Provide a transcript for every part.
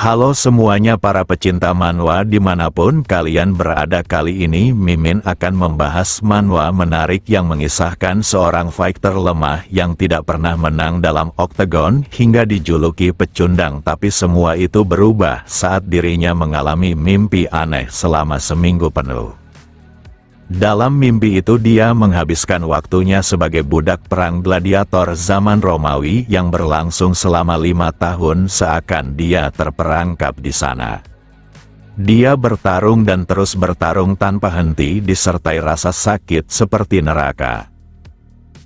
Halo semuanya para pecinta manhwa dimanapun kalian berada, kali ini Mimin akan membahas manhwa menarik yang mengisahkan seorang fighter lemah yang tidak pernah menang dalam oktagon hingga dijuluki pecundang, tapi semua itu berubah saat dirinya mengalami mimpi aneh selama seminggu penuh. Dalam mimpi itu dia menghabiskan waktunya sebagai budak perang gladiator zaman Romawi yang berlangsung selama 5 tahun, seakan dia terperangkap di sana. Dia bertarung dan terus bertarung tanpa henti disertai rasa sakit seperti neraka.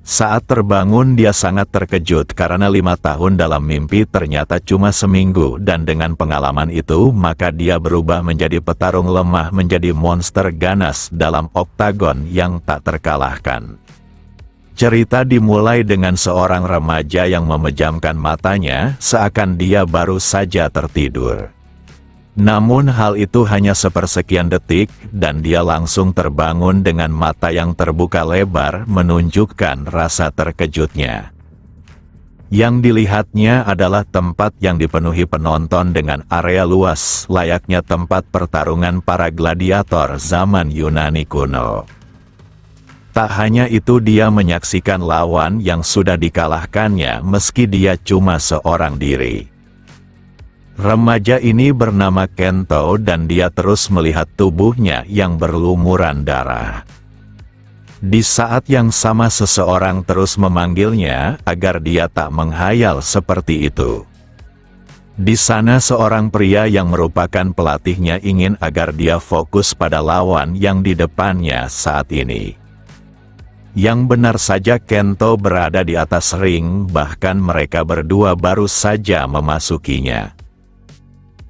Saat terbangun dia sangat terkejut karena 5 tahun dalam mimpi ternyata cuma seminggu, dan dengan pengalaman itu maka dia berubah menjadi petarung lemah, menjadi monster ganas dalam oktagon yang tak terkalahkan. Cerita dimulai dengan seorang remaja yang memejamkan matanya seakan dia baru saja tertidur. Namun hal itu hanya sepersekian detik, dan dia langsung terbangun dengan mata yang terbuka lebar menunjukkan rasa terkejutnya. Yang dilihatnya adalah tempat yang dipenuhi penonton dengan area luas, layaknya tempat pertarungan para gladiator zaman Yunani kuno. Tak hanya itu, dia menyaksikan lawan yang sudah dikalahkannya meski dia cuma seorang diri. Remaja ini bernama Kento dan dia terus melihat tubuhnya yang berlumuran darah. Di saat yang sama seseorang terus memanggilnya agar dia tak menghayal seperti itu. Di sana seorang pria yang merupakan pelatihnya ingin agar dia fokus pada lawan yang di depannya saat ini. Yang benar saja Kento berada di atas ring, bahkan mereka berdua baru saja memasukinya.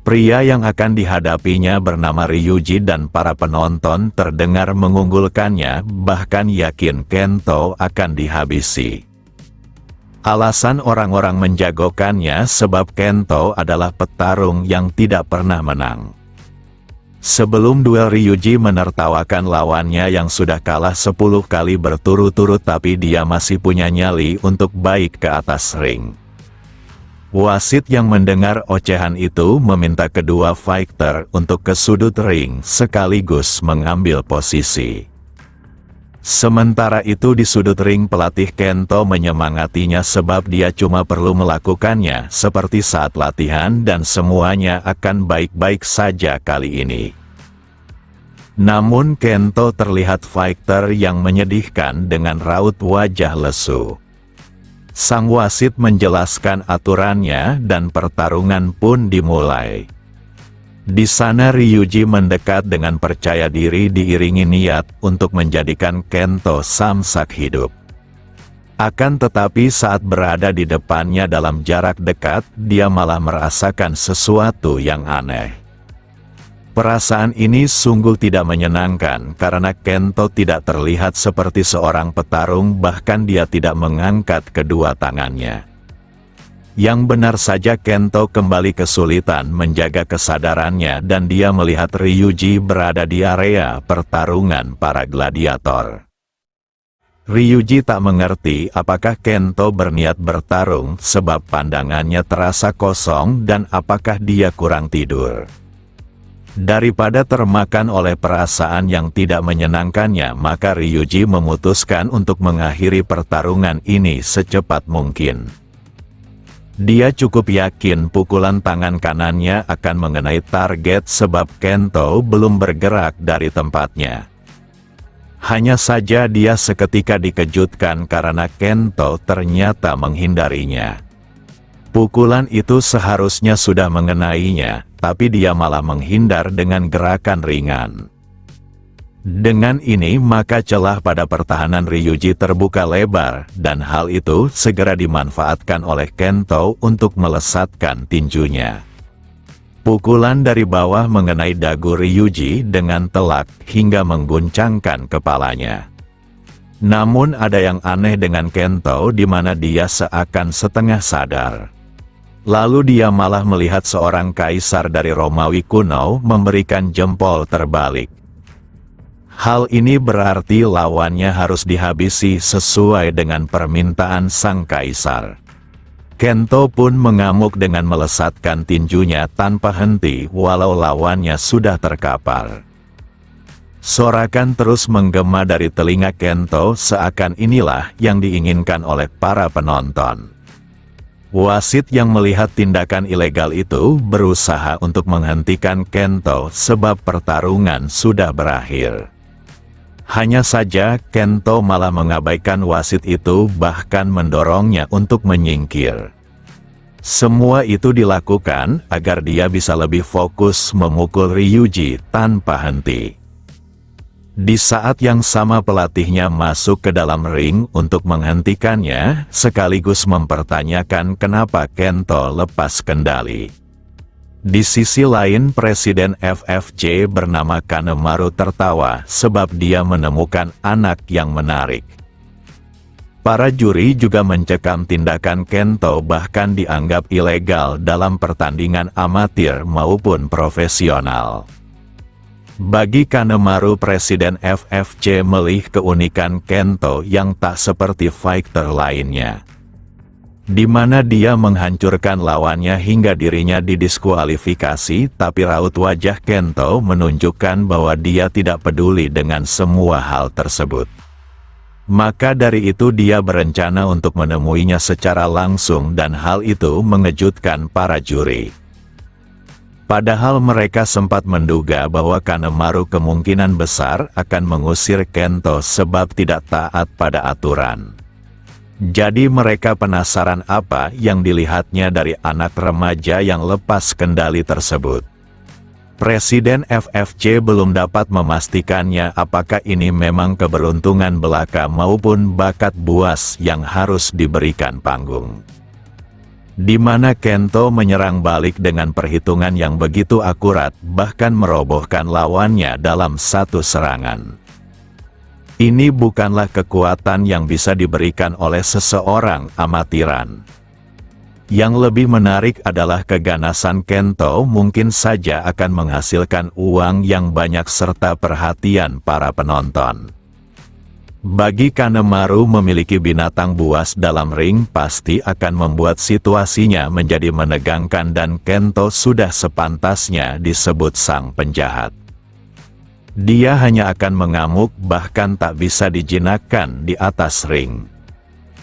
Pria yang akan dihadapinya bernama Ryuji dan para penonton terdengar mengunggulkannya, bahkan yakin Kento akan dihabisi. Alasan orang-orang menjagokannya sebab Kento adalah petarung yang tidak pernah menang. Sebelum duel, Ryuji menertawakan lawannya yang sudah kalah 10 kali berturut-turut, tapi dia masih punya nyali untuk baik ke atas ring. Wasit yang mendengar ocehan itu meminta kedua fighter untuk ke sudut ring sekaligus mengambil posisi. Sementara itu di sudut ring pelatih Kento menyemangatinya sebab dia cuma perlu melakukannya seperti saat latihan dan semuanya akan baik-baik saja kali ini. Namun Kento terlihat fighter yang menyedihkan dengan raut wajah lesu. Sang wasit menjelaskan aturannya dan pertarungan pun dimulai. Di sana Ryuji mendekat dengan percaya diri diiringi niat untuk menjadikan Kento samsak hidup. Akan tetapi saat berada di depannya dalam jarak dekat, dia malah merasakan sesuatu yang aneh. Perasaan ini sungguh tidak menyenangkan karena Kento tidak terlihat seperti seorang petarung, bahkan dia tidak mengangkat kedua tangannya. Yang benar saja Kento kembali kesulitan menjaga kesadarannya dan dia melihat Ryuji berada di area pertarungan para gladiator. Ryuji tak mengerti apakah Kento berniat bertarung sebab pandangannya terasa kosong, dan apakah dia kurang tidur. Daripada termakan oleh perasaan yang tidak menyenangkannya, maka Ryuji memutuskan untuk mengakhiri pertarungan ini secepat mungkin. Dia cukup yakin pukulan tangan kanannya akan mengenai target sebab Kento belum bergerak dari tempatnya. Hanya saja dia seketika dikejutkan karena Kento ternyata menghindarinya. Pukulan itu seharusnya sudah mengenainya, tapi dia malah menghindar dengan gerakan ringan. Dengan ini maka celah pada pertahanan Ryuji terbuka lebar, dan hal itu segera dimanfaatkan oleh Kento untuk melesatkan tinjunya. Pukulan dari bawah mengenai dagu Ryuji dengan telak hingga mengguncangkan kepalanya. Namun ada yang aneh dengan Kento di mana dia seakan setengah sadar. Lalu dia malah melihat seorang kaisar dari Romawi kuno memberikan jempol terbalik. Hal ini berarti lawannya harus dihabisi sesuai dengan permintaan sang kaisar. Kento pun mengamuk dengan melesatkan tinjunya tanpa henti walau lawannya sudah terkapar. Sorakan terus menggema dari telinga Kento seakan inilah yang diinginkan oleh para penonton. Wasit yang melihat tindakan ilegal itu berusaha untuk menghentikan Kento sebab pertarungan sudah berakhir. Hanya saja Kento malah mengabaikan wasit itu bahkan mendorongnya untuk menyingkir. Semua itu dilakukan agar dia bisa lebih fokus memukul Ryuji tanpa henti. Di saat yang sama pelatihnya masuk ke dalam ring untuk menghentikannya, sekaligus mempertanyakan kenapa Kento lepas kendali. Di sisi lain Presiden FFC bernama Kanemaru tertawa sebab dia menemukan anak yang menarik. Para juri juga mencekam tindakan Kento bahkan dianggap ilegal dalam pertandingan amatir maupun profesional. Bagi Kanemaru Presiden FFC melihat keunikan Kento yang tak seperti fighter lainnya, di mana dia menghancurkan lawannya hingga dirinya didiskualifikasi, tapi raut wajah Kento menunjukkan bahwa dia tidak peduli dengan semua hal tersebut. Maka dari itu dia berencana untuk menemuinya secara langsung dan hal itu mengejutkan para juri. Padahal mereka sempat menduga bahwa Kanemaru kemungkinan besar akan mengusir Kento sebab tidak taat pada aturan. Jadi mereka penasaran apa yang dilihatnya dari anak remaja yang lepas kendali tersebut. Presiden FFC belum dapat memastikannya apakah ini memang keberuntungan belaka maupun bakat buas yang harus diberikan panggung. Di mana Kento menyerang balik dengan perhitungan yang begitu akurat, bahkan merobohkan lawannya dalam satu serangan. Ini bukanlah kekuatan yang bisa diberikan oleh seseorang amatiran. Yang lebih menarik adalah keganasan Kento mungkin saja akan menghasilkan uang yang banyak serta perhatian para penonton. Bagi Kanemaru memiliki binatang buas dalam ring pasti akan membuat situasinya menjadi menegangkan dan Kento sudah sepantasnya disebut sang penjahat. Dia hanya akan mengamuk bahkan tak bisa dijinakkan di atas ring.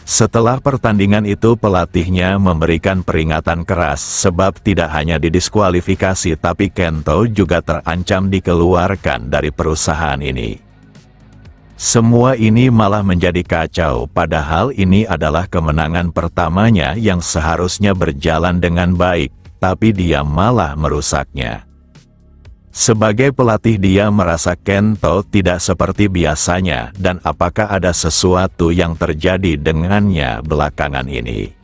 Setelah pertandingan itu pelatihnya memberikan peringatan keras sebab tidak hanya didiskualifikasi tapi Kento juga terancam dikeluarkan dari perusahaan ini. Semua ini malah menjadi kacau padahal ini adalah kemenangan pertamanya yang seharusnya berjalan dengan baik, tapi dia malah merusaknya. Sebagai pelatih dia merasa Kento tidak seperti biasanya dan apakah ada sesuatu yang terjadi dengannya belakangan ini.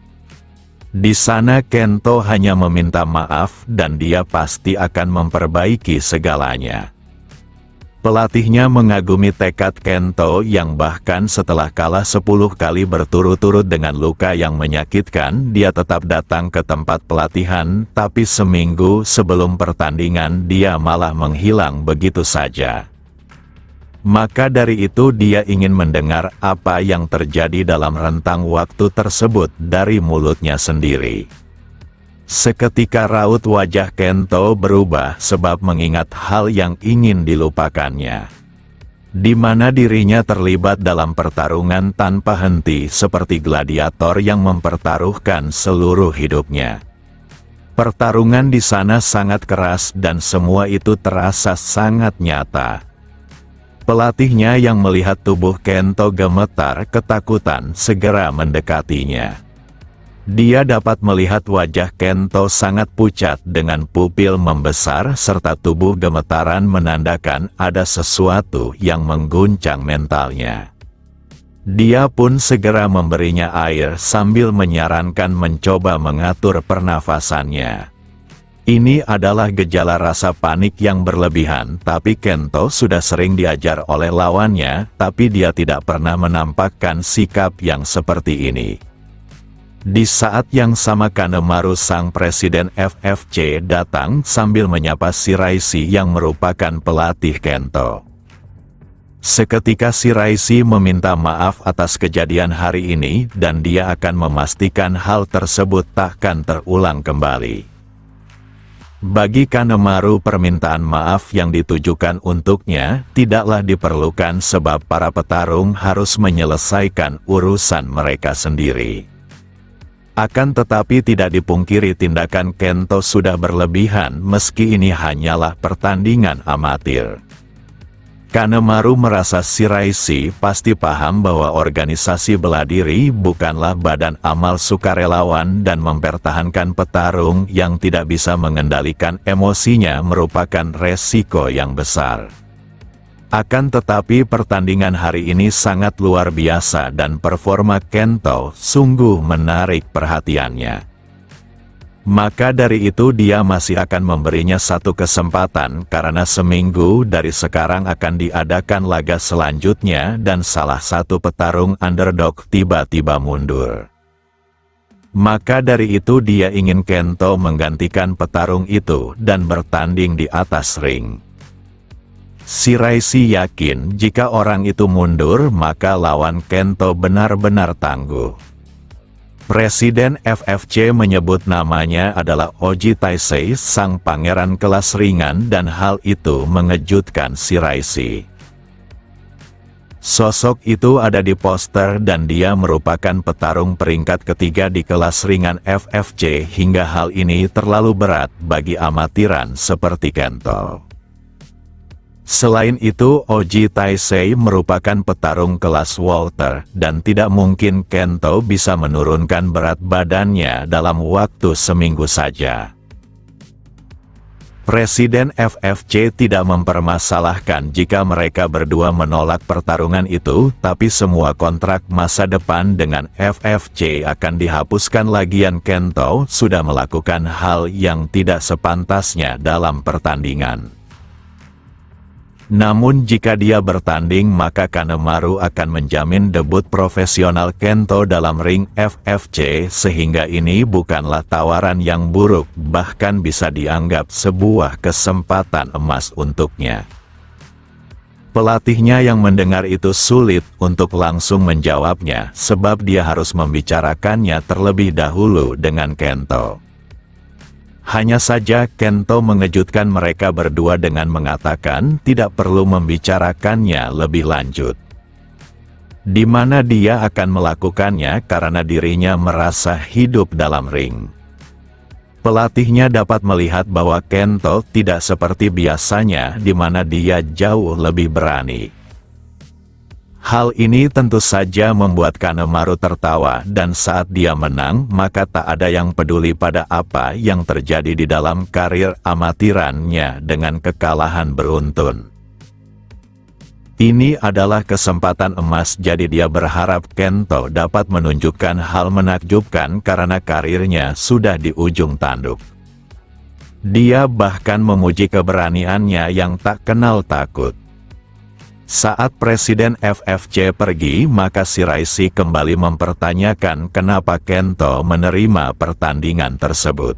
Di sana Kento hanya meminta maaf dan dia pasti akan memperbaiki segalanya. Pelatihnya mengagumi tekad Kento yang bahkan setelah kalah 10 kali berturut-turut dengan luka yang menyakitkan, dia tetap datang ke tempat pelatihan, tapi seminggu sebelum pertandingan dia malah menghilang begitu saja. Maka dari itu dia ingin mendengar apa yang terjadi dalam rentang waktu tersebut dari mulutnya sendiri. Seketika raut wajah Kento berubah sebab mengingat hal yang ingin dilupakannya. Di mana dirinya terlibat dalam pertarungan tanpa henti seperti gladiator yang mempertaruhkan seluruh hidupnya. Pertarungan di sana sangat keras dan semua itu terasa sangat nyata. Pelatihnya yang melihat tubuh Kento gemetar ketakutan segera mendekatinya. Dia dapat melihat wajah Kento sangat pucat dengan pupil membesar serta tubuh gemetaran menandakan ada sesuatu yang mengguncang mentalnya. Dia pun segera memberinya air sambil menyarankan mencoba mengatur pernafasannya. Ini adalah gejala rasa panik yang berlebihan, tapi Kento sudah sering diajar oleh lawannya, tapi dia tidak pernah menampakkan sikap yang seperti ini. Di saat yang sama Kanemaru sang presiden FFC datang sambil menyapa Shiraishi yang merupakan pelatih Kento. Seketika Shiraishi meminta maaf atas kejadian hari ini dan dia akan memastikan hal tersebut takkan terulang kembali. Bagi Kanemaru, permintaan maaf yang ditujukan untuknya tidaklah diperlukan sebab para petarung harus menyelesaikan urusan mereka sendiri. Akan tetapi tidak dipungkiri tindakan Kento sudah berlebihan meski ini hanyalah pertandingan amatir. Kanemaru merasa Shiraishi pasti paham bahwa organisasi bela diri bukanlah badan amal sukarelawan dan mempertahankan petarung yang tidak bisa mengendalikan emosinya merupakan resiko yang besar. Akan tetapi pertandingan hari ini sangat luar biasa dan performa Kento sungguh menarik perhatiannya. Maka dari itu dia masih akan memberinya satu kesempatan karena seminggu dari sekarang akan diadakan laga selanjutnya dan salah satu petarung underdog tiba-tiba mundur. Maka dari itu dia ingin Kento menggantikan petarung itu dan bertanding di atas ring. Shiraishi yakin jika orang itu mundur maka lawan Kento benar-benar tangguh. Presiden FFC menyebut namanya adalah Oji Taisei, sang pangeran kelas ringan, dan hal itu mengejutkan Shiraishi. Sosok itu ada di poster dan dia merupakan petarung peringkat ketiga di kelas ringan FFC hingga hal ini terlalu berat bagi amatiran seperti Kento. Selain itu, Oji Taisei merupakan petarung kelas Walter, dan tidak mungkin Kento bisa menurunkan berat badannya dalam waktu seminggu saja. Presiden FFC tidak mempermasalahkan jika mereka berdua menolak pertarungan itu, tapi semua kontrak masa depan dengan FFC akan dihapuskan lagian Kento sudah melakukan hal yang tidak sepantasnya dalam pertandingan. Namun jika dia bertanding maka Kanemaru akan menjamin debut profesional Kento dalam ring FFC sehingga ini bukanlah tawaran yang buruk, bahkan bisa dianggap sebuah kesempatan emas untuknya. Pelatihnya yang mendengar itu sulit untuk langsung menjawabnya sebab dia harus membicarakannya terlebih dahulu dengan Kento. Hanya saja Kento mengejutkan mereka berdua dengan mengatakan tidak perlu membicarakannya lebih lanjut. Di mana dia akan melakukannya karena dirinya merasa hidup dalam ring. Pelatihnya dapat melihat bahwa Kento tidak seperti biasanya di mana dia jauh lebih berani. Hal ini tentu saja membuat Kanemaru tertawa dan saat dia menang maka tak ada yang peduli pada apa yang terjadi di dalam karir amatirannya dengan kekalahan beruntun. Ini adalah kesempatan emas jadi dia berharap Kento dapat menunjukkan hal menakjubkan karena karirnya sudah di ujung tanduk. Dia bahkan memuji keberaniannya yang tak kenal takut. Saat Presiden FFC pergi maka Shiraishi kembali mempertanyakan kenapa Kento menerima pertandingan tersebut.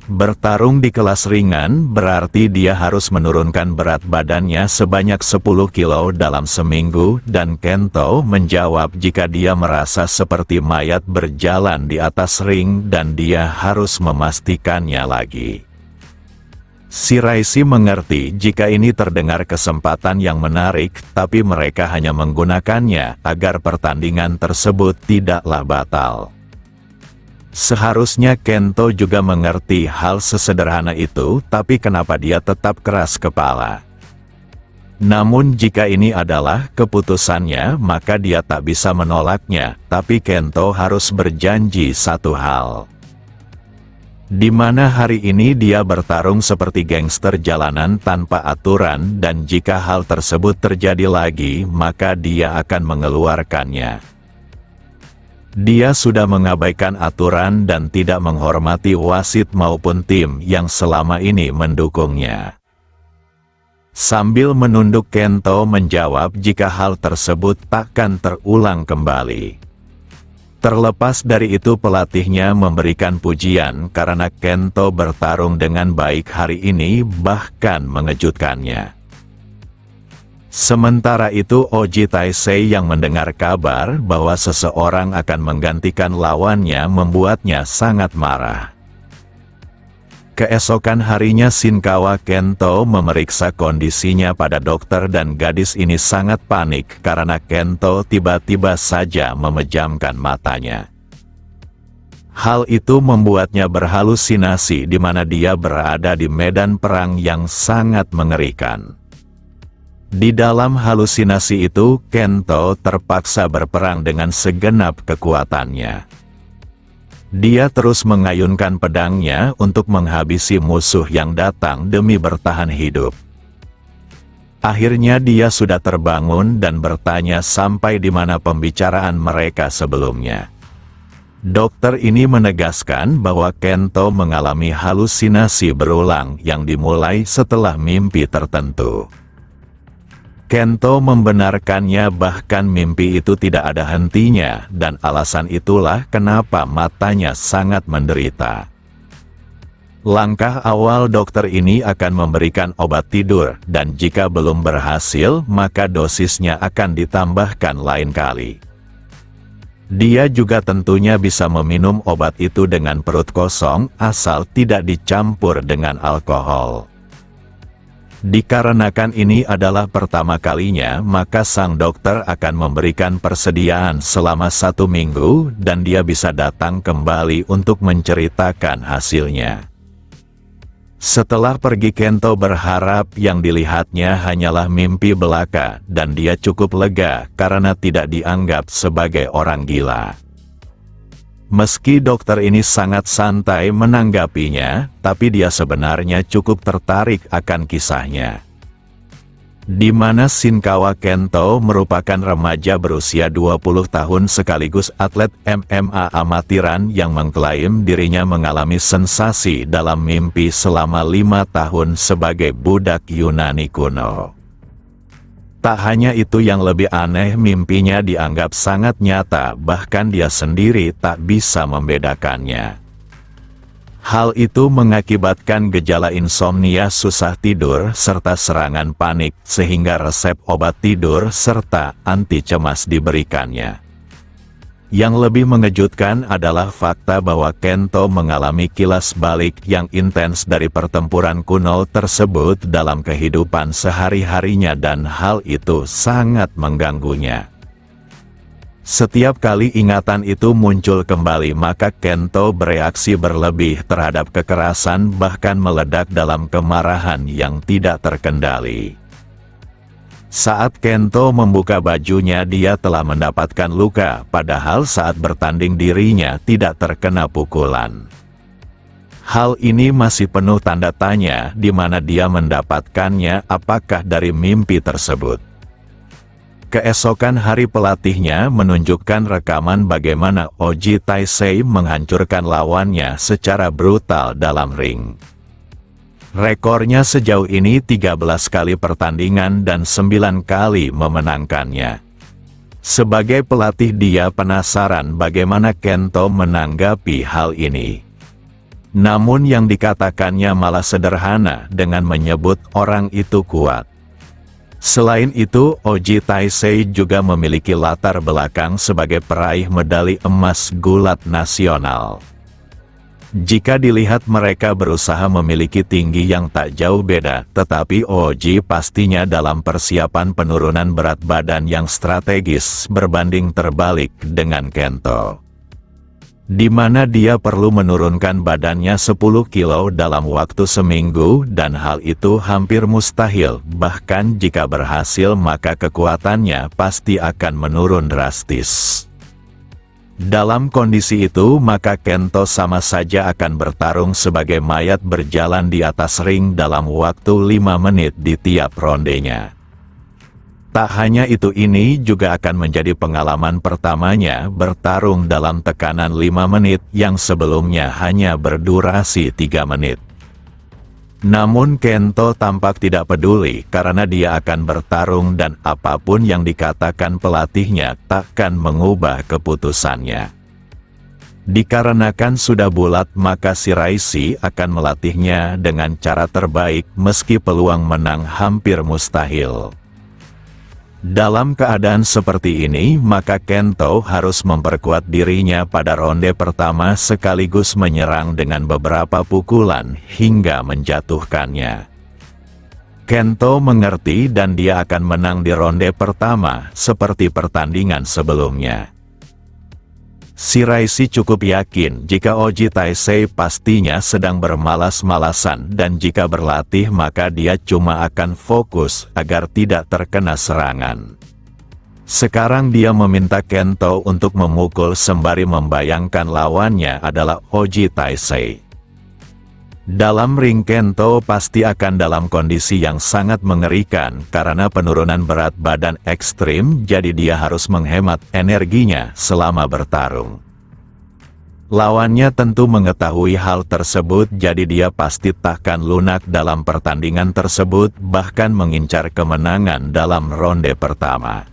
Bertarung di kelas ringan berarti dia harus menurunkan berat badannya sebanyak 10 kilo dalam seminggu dan Kento menjawab jika dia merasa seperti mayat berjalan di atas ring dan dia harus memastikannya lagi. Shiraishi mengerti jika ini terdengar kesempatan yang menarik, tapi mereka hanya menggunakannya agar pertandingan tersebut tidaklah batal. Seharusnya Kento juga mengerti hal sesederhana itu, tapi kenapa dia tetap keras kepala? Namun jika ini adalah keputusannya, maka dia tak bisa menolaknya, tapi Kento harus berjanji satu hal. Di mana hari ini dia bertarung seperti gangster jalanan tanpa aturan dan jika hal tersebut terjadi lagi maka dia akan mengeluarkannya. Dia sudah mengabaikan aturan dan tidak menghormati wasit maupun tim yang selama ini mendukungnya. Sambil menunduk Kento menjawab jika hal tersebut takkan terulang kembali. Terlepas dari itu pelatihnya memberikan pujian karena Kento bertarung dengan baik hari ini bahkan mengejutkannya. Sementara itu Oji Taisei yang mendengar kabar bahwa seseorang akan menggantikan lawannya membuatnya sangat marah. Keesokan harinya Shinkawa Kento memeriksa kondisinya pada dokter dan gadis ini sangat panik karena Kento tiba-tiba saja memejamkan matanya. Hal itu membuatnya berhalusinasi di mana dia berada di medan perang yang sangat mengerikan. Di dalam halusinasi itu, Kento terpaksa berperang dengan segenap kekuatannya. Dia terus mengayunkan pedangnya untuk menghabisi musuh yang datang demi bertahan hidup. Akhirnya dia sudah terbangun dan bertanya sampai di mana pembicaraan mereka sebelumnya. Dokter ini menegaskan bahwa Kento mengalami halusinasi berulang yang dimulai setelah mimpi tertentu. Kento membenarkannya bahkan mimpi itu tidak ada hentinya dan alasan itulah kenapa matanya sangat menderita. Langkah awal dokter ini akan memberikan obat tidur dan jika belum berhasil maka dosisnya akan ditambahkan lain kali. Dia juga tentunya bisa meminum obat itu dengan perut kosong asal tidak dicampur dengan alkohol. Dikarenakan ini adalah pertama kalinya, maka sang dokter akan memberikan persediaan selama 1 minggu dan dia bisa datang kembali untuk menceritakan hasilnya. Setelah pergi Kento berharap yang dilihatnya hanyalah mimpi belaka dan dia cukup lega karena tidak dianggap sebagai orang gila. Meski dokter ini sangat santai menanggapinya, tapi dia sebenarnya cukup tertarik akan kisahnya. Di mana Shinkawa Kento merupakan remaja berusia 20 tahun sekaligus atlet MMA amatiran yang mengklaim dirinya mengalami sensasi dalam mimpi selama 5 tahun sebagai budak Yunani kuno. Tak hanya itu yang lebih aneh, mimpinya dianggap sangat nyata, bahkan dia sendiri tak bisa membedakannya. Hal itu mengakibatkan gejala insomnia, susah tidur, serta serangan panik, sehingga resep obat tidur serta anti cemas diberikannya. Yang lebih mengejutkan adalah fakta bahwa Kento mengalami kilas balik yang intens dari pertempuran kuno tersebut dalam kehidupan sehari-harinya dan hal itu sangat mengganggunya. Setiap kali ingatan itu muncul kembali maka Kento bereaksi berlebih terhadap kekerasan bahkan meledak dalam kemarahan yang tidak terkendali. Saat Kento membuka bajunya dia telah mendapatkan luka, padahal saat bertanding dirinya tidak terkena pukulan. Hal ini masih penuh tanda tanya di mana dia mendapatkannya, apakah dari mimpi tersebut. Keesokan hari pelatihnya menunjukkan rekaman bagaimana Oji Taisei menghancurkan lawannya secara brutal dalam ring. Rekornya sejauh ini 13 kali pertandingan dan 9 kali memenangkannya. Sebagai pelatih dia penasaran bagaimana Kento menanggapi hal ini. Namun yang dikatakannya malah sederhana dengan menyebut orang itu kuat. Selain itu, Oji Taisei juga memiliki latar belakang sebagai peraih medali emas gulat nasional. Jika dilihat mereka berusaha memiliki tinggi yang tak jauh beda, tetapi Oji pastinya dalam persiapan penurunan berat badan yang strategis berbanding terbalik dengan Kento. Di mana dia perlu menurunkan badannya 10 kilo dalam waktu seminggu dan hal itu hampir mustahil, bahkan jika berhasil maka kekuatannya pasti akan menurun drastis. Dalam kondisi itu maka Kento sama saja akan bertarung sebagai mayat berjalan di atas ring dalam waktu 5 menit di tiap rondenya. Tak hanya itu, ini juga akan menjadi pengalaman pertamanya bertarung dalam tekanan 5 menit yang sebelumnya hanya berdurasi 3 menit. Namun Kento tampak tidak peduli karena dia akan bertarung dan apapun yang dikatakan pelatihnya takkan mengubah keputusannya. Dikarenakan sudah bulat maka Shiraishi akan melatihnya dengan cara terbaik meski peluang menang hampir mustahil. Dalam keadaan seperti ini, maka Kento harus memperkuat dirinya pada ronde pertama sekaligus menyerang dengan beberapa pukulan hingga menjatuhkannya. Kento mengerti dan dia akan menang di ronde pertama seperti pertandingan sebelumnya. Shiraishi cukup yakin jika Oji Taisei pastinya sedang bermalas-malasan dan jika berlatih maka dia cuma akan fokus agar tidak terkena serangan. Sekarang dia meminta Kento untuk memukul sembari membayangkan lawannya adalah Oji Taisei. Dalam ring Kento pasti akan dalam kondisi yang sangat mengerikan karena penurunan berat badan ekstrim, jadi dia harus menghemat energinya selama bertarung. Lawannya tentu mengetahui hal tersebut, jadi dia pasti takkan lunak dalam pertandingan tersebut, bahkan mengincar kemenangan dalam ronde pertama.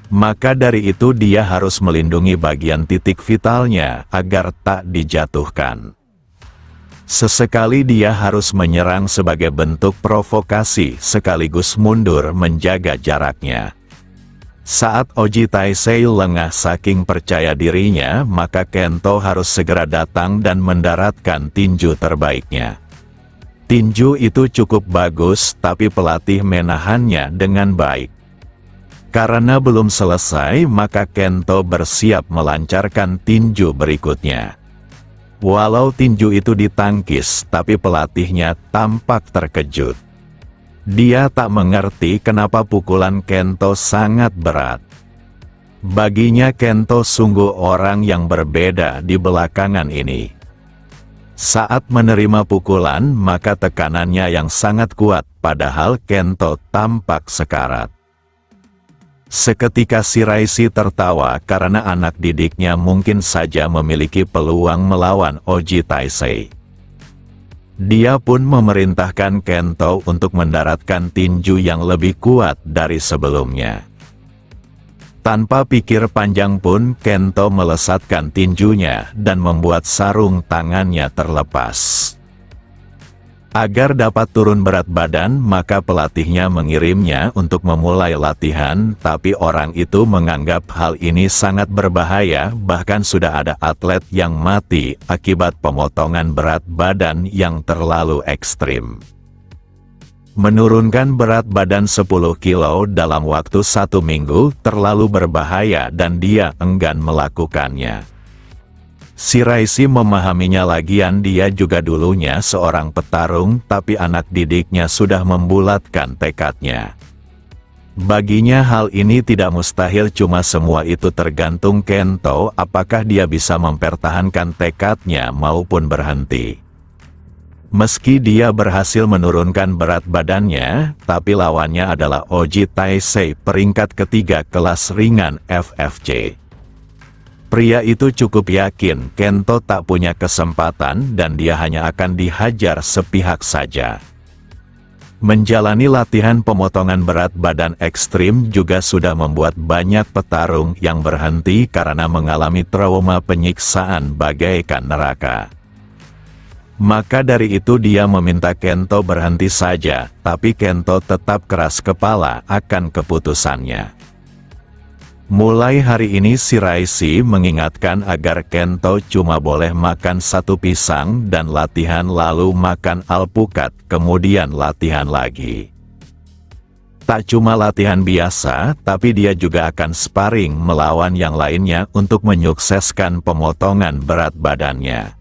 Maka dari itu dia harus melindungi bagian titik vitalnya agar tak dijatuhkan. Sesekali dia harus menyerang sebagai bentuk provokasi sekaligus mundur menjaga jaraknya. Saat Oji Taisei lengah saking percaya dirinya, maka Kento harus segera datang dan mendaratkan tinju terbaiknya. Tinju itu cukup bagus tapi pelatih menahannya dengan baik. Karena belum selesai, maka Kento bersiap melancarkan tinju berikutnya. Walau tinju itu ditangkis, tapi pelatihnya tampak terkejut. Dia tak mengerti kenapa pukulan Kento sangat berat. Baginya Kento sungguh orang yang berbeda di belakangan ini. Saat menerima pukulan, maka tekanannya yang sangat kuat, padahal Kento tampak sekarat. Seketika Shiraishi tertawa karena anak didiknya mungkin saja memiliki peluang melawan Oji Taisei. Dia pun memerintahkan Kento untuk mendaratkan tinju yang lebih kuat dari sebelumnya. Tanpa pikir panjang pun Kento melesatkan tinjunya dan membuat sarung tangannya terlepas. Agar dapat turun berat badan, maka pelatihnya mengirimnya untuk memulai latihan, tapi orang itu menganggap hal ini sangat berbahaya, bahkan sudah ada atlet yang mati akibat pemotongan berat badan yang terlalu ekstrim. Menurunkan berat badan 10 kilo dalam waktu 1 minggu terlalu berbahaya dan dia enggan melakukannya. Shiraishi memahaminya, lagian dia juga dulunya seorang petarung, tapi anak didiknya sudah membulatkan tekadnya. Baginya hal ini tidak mustahil, cuma semua itu tergantung Kento apakah dia bisa mempertahankan tekadnya maupun berhenti. Meski dia berhasil menurunkan berat badannya, tapi lawannya adalah Oji Taisei, peringkat ketiga kelas ringan FFC. Pria itu cukup yakin Kento tak punya kesempatan dan dia hanya akan dihajar sepihak saja. Menjalani latihan pemotongan berat badan ekstrim juga sudah membuat banyak petarung yang berhenti karena mengalami trauma penyiksaan bagaikan neraka. Maka dari itu dia meminta Kento berhenti saja, tapi Kento tetap keras kepala akan keputusannya. Mulai hari ini Shiraishi mengingatkan agar Kento cuma boleh makan 1 pisang dan latihan, lalu makan alpukat, kemudian latihan lagi. Tak cuma latihan biasa, tapi dia juga akan sparring melawan yang lainnya untuk menyukseskan pemotongan berat badannya.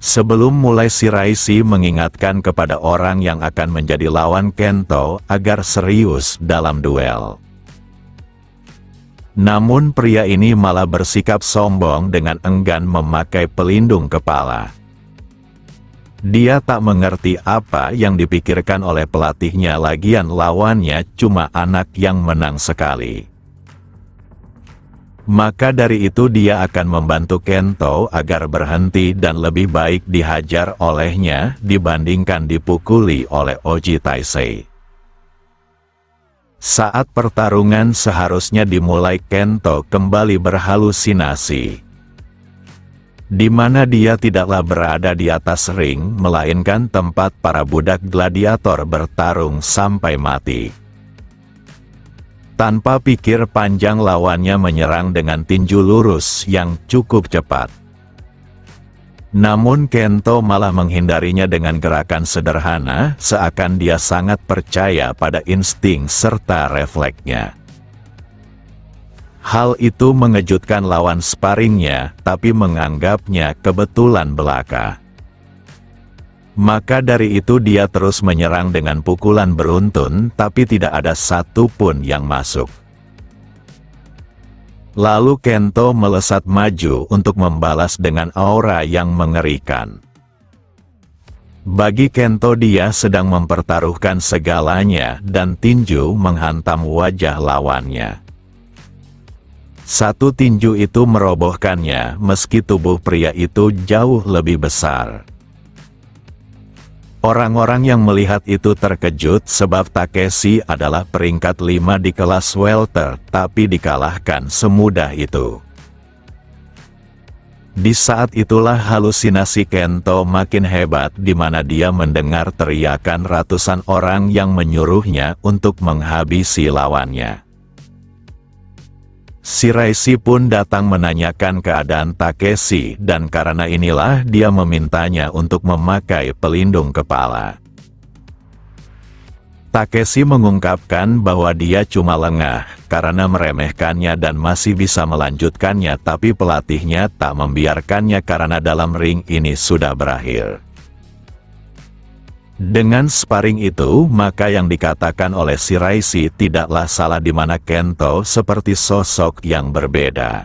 Sebelum mulai, Shiraishi mengingatkan kepada orang yang akan menjadi lawan Kento agar serius dalam duel. Namun pria ini malah bersikap sombong dengan enggan memakai pelindung kepala. Dia tak mengerti apa yang dipikirkan oleh pelatihnya, lagian lawannya cuma anak yang menang sekali. Maka dari itu dia akan membantu Kento agar berhenti dan lebih baik dihajar olehnya dibandingkan dipukuli oleh Oji Taisei. Saat pertarungan seharusnya dimulai, Kento kembali berhalusinasi. Di mana dia tidaklah berada di atas ring, melainkan tempat para budak gladiator bertarung sampai mati. Tanpa pikir panjang lawannya menyerang dengan tinju lurus yang cukup cepat. Namun Kento malah menghindarinya dengan gerakan sederhana, seakan dia sangat percaya pada insting serta refleksnya. Hal itu mengejutkan lawan sparringnya, tapi menganggapnya kebetulan belaka. Maka dari itu dia terus menyerang dengan pukulan beruntun, tapi tidak ada satu pun yang masuk. Lalu Kento melesat maju untuk membalas dengan aura yang mengerikan. Bagi Kento dia sedang mempertaruhkan segalanya dan tinju menghantam wajah lawannya. Satu tinju itu merobohkannya meski tubuh pria itu jauh lebih besar. Orang-orang yang melihat itu terkejut sebab Takeshi adalah peringkat 5 di kelas welter, tapi dikalahkan semudah itu. Di saat itulah halusinasi Kento makin hebat, di mana dia mendengar teriakan ratusan orang yang menyuruhnya untuk menghabisi lawannya. Shiraishi pun datang menanyakan keadaan Takeshi, dan karena inilah dia memintanya untuk memakai pelindung kepala. Takeshi mengungkapkan bahwa dia cuma lengah karena meremehkannya dan masih bisa melanjutkannya, tapi pelatihnya tak membiarkannya karena dalam ring ini sudah berakhir. Dengan sparring itu, maka yang dikatakan oleh Shiraishi tidaklah salah, di mana Kento seperti sosok yang berbeda.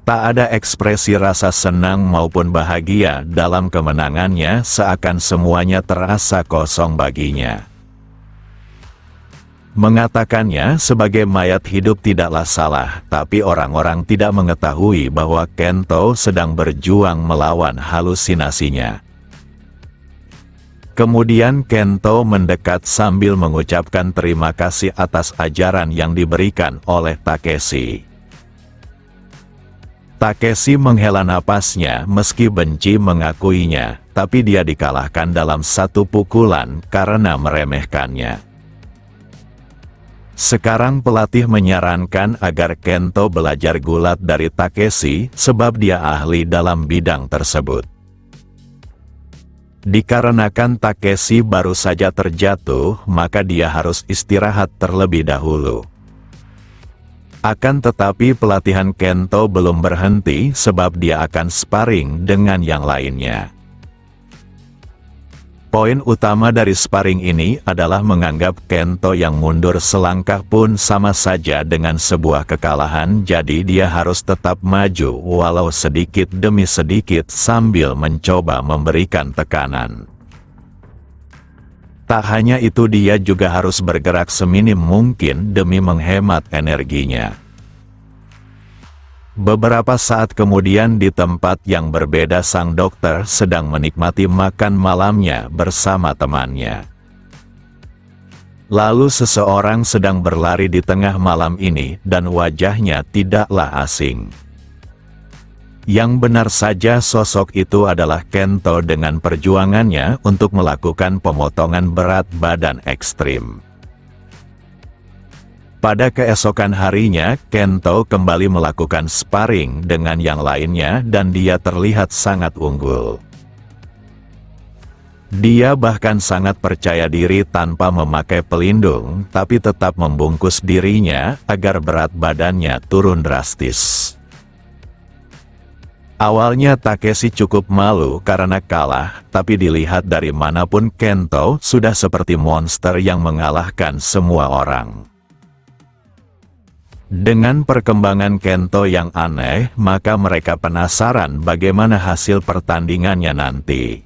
Tak ada ekspresi rasa senang maupun bahagia dalam kemenangannya, seakan semuanya terasa kosong baginya. Mengatakannya sebagai mayat hidup tidaklah salah, tapi orang-orang tidak mengetahui bahwa Kento sedang berjuang melawan halusinasinya. Kemudian Kento mendekat sambil mengucapkan terima kasih atas ajaran yang diberikan oleh Takeshi. Takeshi menghela napasnya meski benci mengakuinya, tapi dia dikalahkan dalam satu pukulan karena meremehkannya. Sekarang pelatih menyarankan agar Kento belajar gulat dari Takeshi sebab dia ahli dalam bidang tersebut. Dikarenakan Takeshi baru saja terjatuh, maka dia harus istirahat terlebih dahulu. Akan tetapi pelatihan Kento belum berhenti sebab dia akan sparring dengan yang lainnya. Poin utama dari sparring ini adalah menganggap Kento yang mundur selangkah pun sama saja dengan sebuah kekalahan, jadi dia harus tetap maju walau sedikit demi sedikit sambil mencoba memberikan tekanan. Tak hanya itu, dia juga harus bergerak seminim mungkin demi menghemat energinya. Beberapa saat kemudian di tempat yang berbeda sang dokter sedang menikmati makan malamnya bersama temannya. Lalu seseorang sedang berlari di tengah malam ini dan wajahnya tidaklah asing. Yang benar saja sosok itu adalah Kento dengan perjuangannya untuk melakukan pemotongan berat badan ekstrim. Pada keesokan harinya, Kento kembali melakukan sparring dengan yang lainnya dan dia terlihat sangat unggul. Dia bahkan sangat percaya diri tanpa memakai pelindung, tapi tetap membungkus dirinya agar berat badannya turun drastis. Awalnya Takeshi cukup malu karena kalah, tapi dilihat dari manapun Kento sudah seperti monster yang mengalahkan semua orang. Dengan perkembangan Kento yang aneh, maka mereka penasaran bagaimana hasil pertandingannya nanti.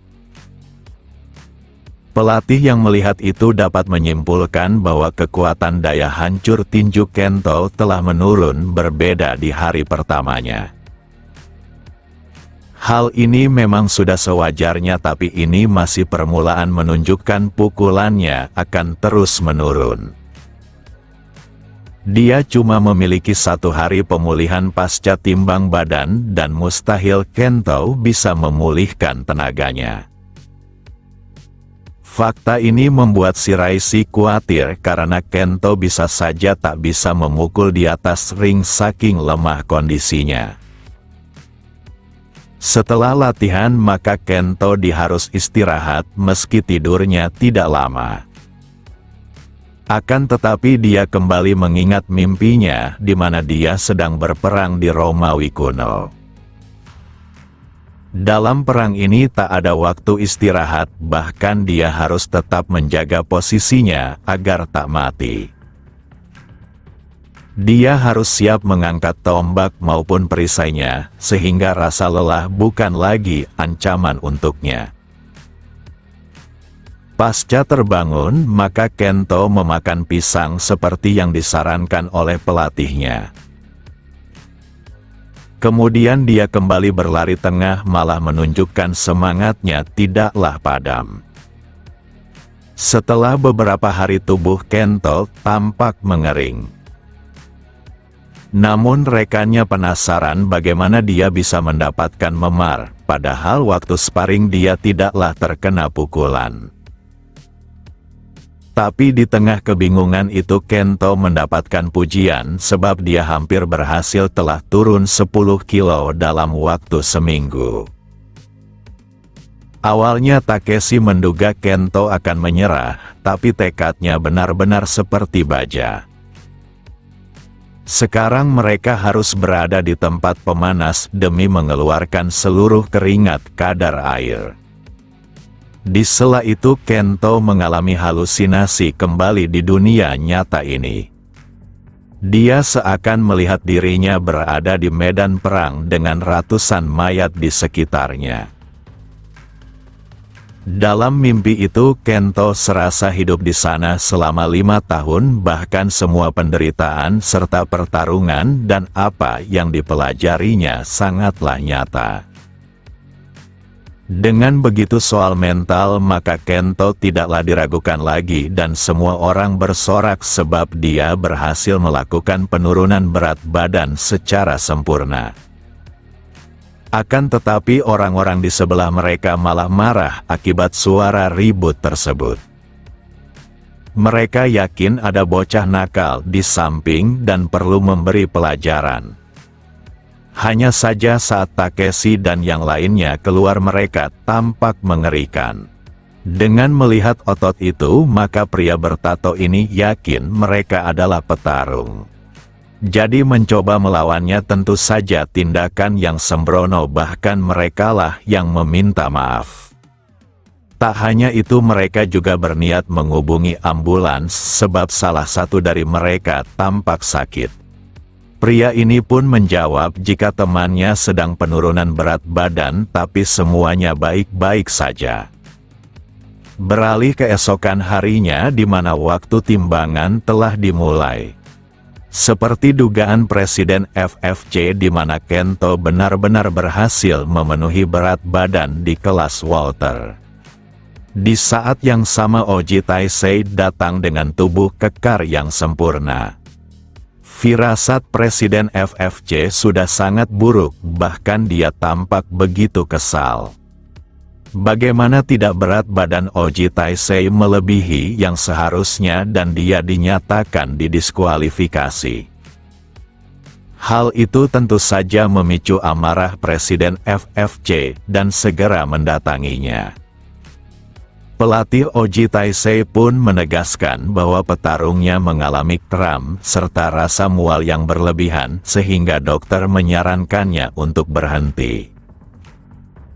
Pelatih yang melihat itu dapat menyimpulkan bahwa kekuatan daya hancur tinju Kento telah menurun berbeda di hari pertamanya. Hal ini memang sudah sewajarnya, tapi ini masih permulaan menunjukkan pukulannya akan terus menurun. Dia cuma memiliki 1 hari pemulihan pasca timbang badan dan mustahil Kento bisa memulihkan tenaganya. Fakta ini membuat Shiraishi khawatir karena Kento bisa saja tak bisa memukul di atas ring saking lemah kondisinya. Setelah latihan maka Kento harus istirahat meski tidurnya tidak lama. Akan tetapi dia kembali mengingat mimpinya di mana dia sedang berperang di Romawi kuno. Dalam perang ini tak ada waktu istirahat, bahkan dia harus tetap menjaga posisinya agar tak mati. Dia harus siap mengangkat tombak maupun perisainya, sehingga rasa lelah bukan lagi ancaman untuknya. Pasca terbangun, maka Kento memakan pisang seperti yang disarankan oleh pelatihnya. Kemudian dia kembali berlari tengah malah menunjukkan semangatnya tidaklah padam. Setelah beberapa hari tubuh Kento tampak mengering. Namun rekannya penasaran bagaimana dia bisa mendapatkan memar, padahal waktu sparring dia tidaklah terkena pukulan. Tapi di tengah kebingungan itu Kento mendapatkan pujian sebab dia hampir berhasil telah turun 10 kilo dalam waktu seminggu. Awalnya Takeshi menduga Kento akan menyerah, tapi tekadnya benar-benar seperti baja. Sekarang mereka harus berada di tempat pemanas demi mengeluarkan seluruh keringat kadar air. Di sela itu Kento mengalami halusinasi kembali di dunia nyata ini. Dia seakan melihat dirinya berada di medan perang dengan ratusan mayat di sekitarnya. Dalam mimpi itu Kento serasa hidup di sana selama 5 tahun, bahkan semua penderitaan serta pertarungan dan apa yang dipelajarinya sangatlah nyata. Dengan begitu soal mental maka Kento tidaklah diragukan lagi dan semua orang bersorak sebab dia berhasil melakukan penurunan berat badan secara sempurna. Akan tetapi orang-orang di sebelah mereka malah marah akibat suara ribut tersebut. Mereka yakin ada bocah nakal di samping dan perlu memberi pelajaran. Hanya saja saat Takeshi dan yang lainnya keluar mereka tampak mengerikan. Dengan melihat otot itu maka pria bertato ini yakin mereka adalah petarung. Jadi mencoba melawannya tentu saja tindakan yang sembrono, bahkan merekalah yang meminta maaf. Tak hanya itu mereka juga berniat menghubungi ambulans sebab salah satu dari mereka tampak sakit. Pria ini pun menjawab jika temannya sedang penurunan berat badan tapi semuanya baik-baik saja. Beralih keesokan harinya di mana waktu timbangan telah dimulai. Seperti dugaan Presiden FFC di mana Kento benar-benar berhasil memenuhi berat badan di kelas Walter. Di saat yang sama Oji Taisei datang dengan tubuh kekar yang sempurna. Firasat Presiden FFC sudah sangat buruk, bahkan dia tampak begitu kesal. Bagaimana tidak berat badan Oji Taisei melebihi yang seharusnya dan dia dinyatakan didiskualifikasi. Hal itu tentu saja memicu amarah Presiden FFC dan segera mendatanginya. Pelatih Oji Taisei pun menegaskan bahwa petarungnya mengalami kram serta rasa mual yang berlebihan sehingga dokter menyarankannya untuk berhenti.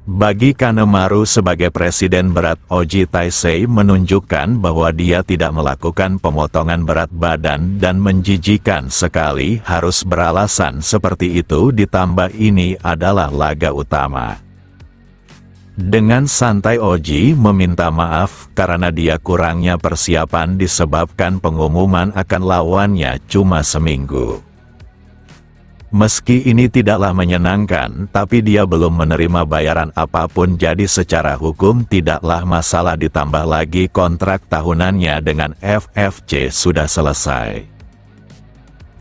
Bagi Kanemaru sebagai presiden berat, Oji Taisei menunjukkan bahwa dia tidak melakukan pemotongan berat badan dan menjijikan sekali harus beralasan seperti itu, ditambah ini adalah laga utama. Dengan santai Oji meminta maaf karena dia kurangnya persiapan disebabkan pengumuman akan lawannya cuma seminggu. Meski ini tidaklah menyenangkan, tapi dia belum menerima bayaran apapun, jadi secara hukum tidaklah masalah, ditambah lagi kontrak tahunannya dengan FFC sudah selesai.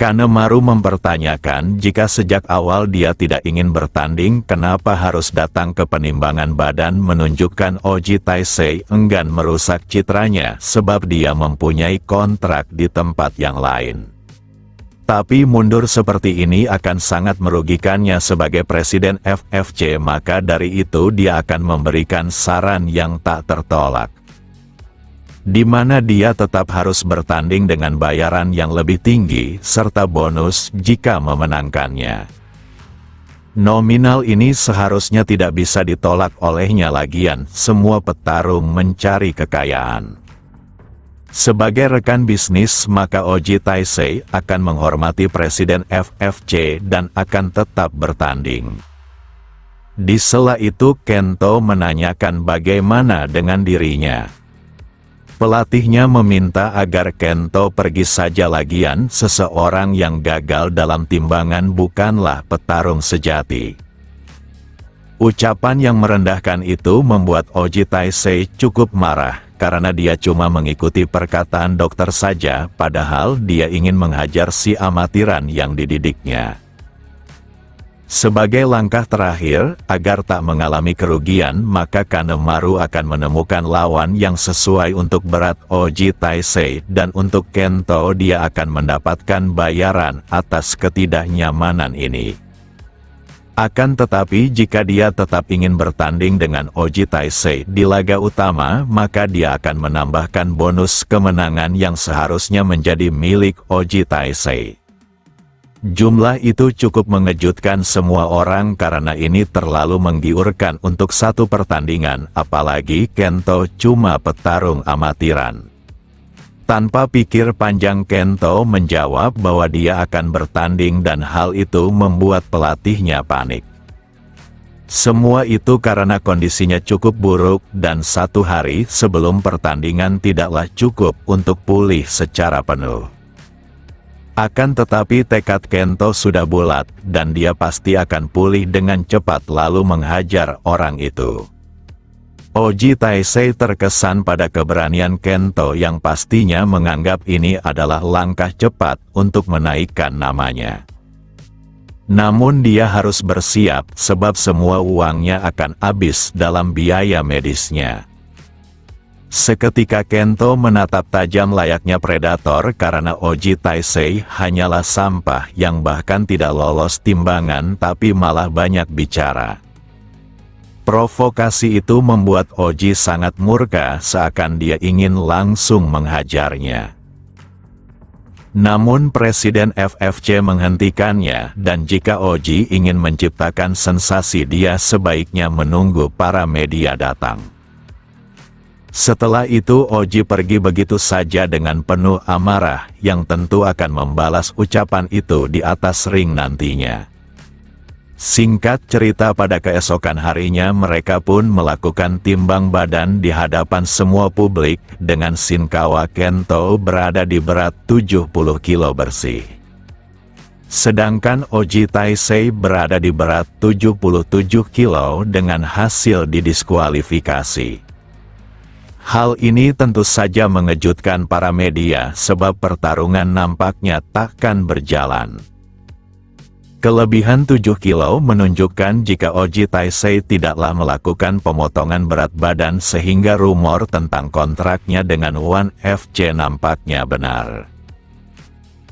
Kanemaru mempertanyakan jika sejak awal dia tidak ingin bertanding, kenapa harus datang ke penimbangan badan, menunjukkan Oji Taisei enggan merusak citranya sebab dia mempunyai kontrak di tempat yang lain. Tapi mundur seperti ini akan sangat merugikannya sebagai presiden FFC, maka dari itu dia akan memberikan saran yang tak tertolak, di mana dia tetap harus bertanding dengan bayaran yang lebih tinggi, serta bonus jika memenangkannya. Nominal ini seharusnya tidak bisa ditolak olehnya, lagian semua petarung mencari kekayaan. Sebagai rekan bisnis, maka Oji Taisei akan menghormati presiden FFC dan akan tetap bertanding. Di sela itu Kento menanyakan bagaimana dengan dirinya. Pelatihnya meminta agar Kento pergi saja, lagian seseorang yang gagal dalam timbangan bukanlah petarung sejati. Ucapan yang merendahkan itu membuat Oji Taisei cukup marah, karena dia cuma mengikuti perkataan dokter saja, padahal dia ingin menghajar si amatiran yang dididiknya. Sebagai langkah terakhir, agar tak mengalami kerugian, maka Kanemaru akan menemukan lawan yang sesuai untuk berat Oji Taisei, dan untuk Kento dia akan mendapatkan bayaran atas ketidaknyamanan ini. Akan tetapi jika dia tetap ingin bertanding dengan Oji Taisei di laga utama, maka dia akan menambahkan bonus kemenangan yang seharusnya menjadi milik Oji Taisei. Jumlah itu cukup mengejutkan semua orang karena ini terlalu menggiurkan untuk satu pertandingan, apalagi Kento cuma petarung amatiran. Tanpa pikir panjang Kento menjawab bahwa dia akan bertanding dan hal itu membuat pelatihnya panik. Semua itu karena kondisinya cukup buruk dan satu hari sebelum pertandingan tidaklah cukup untuk pulih secara penuh. Akan tetapi tekad Kento sudah bulat, dan dia pasti akan pulih dengan cepat lalu menghajar orang itu. Oji Taisei terkesan pada keberanian Kento yang pastinya menganggap ini adalah langkah cepat untuk menaikkan namanya. Namun dia harus bersiap sebab semua uangnya akan habis dalam biaya medisnya. Seketika Kento menatap tajam layaknya predator karena Oji Taisei hanyalah sampah yang bahkan tidak lolos timbangan tapi malah banyak bicara. Provokasi itu membuat Oji sangat murka, seakan dia ingin langsung menghajarnya. Namun Presiden FFC menghentikannya, dan jika Oji ingin menciptakan sensasi dia sebaiknya menunggu para media datang. Setelah itu Oji pergi begitu saja dengan penuh amarah, yang tentu akan membalas ucapan itu di atas ring nantinya. Singkat cerita, pada keesokan harinya mereka pun melakukan timbang badan di hadapan semua publik, dengan Shinkawa Kento berada di berat 70 kilo bersih. Sedangkan Oji Taisei berada di berat 77 kilo dengan hasil didiskualifikasi. Hal ini tentu saja mengejutkan para media sebab pertarungan nampaknya takkan berjalan. Kelebihan 7 kilo menunjukkan jika Oji Taisei tidaklah melakukan pemotongan berat badan sehingga rumor tentang kontraknya dengan One FC nampaknya benar.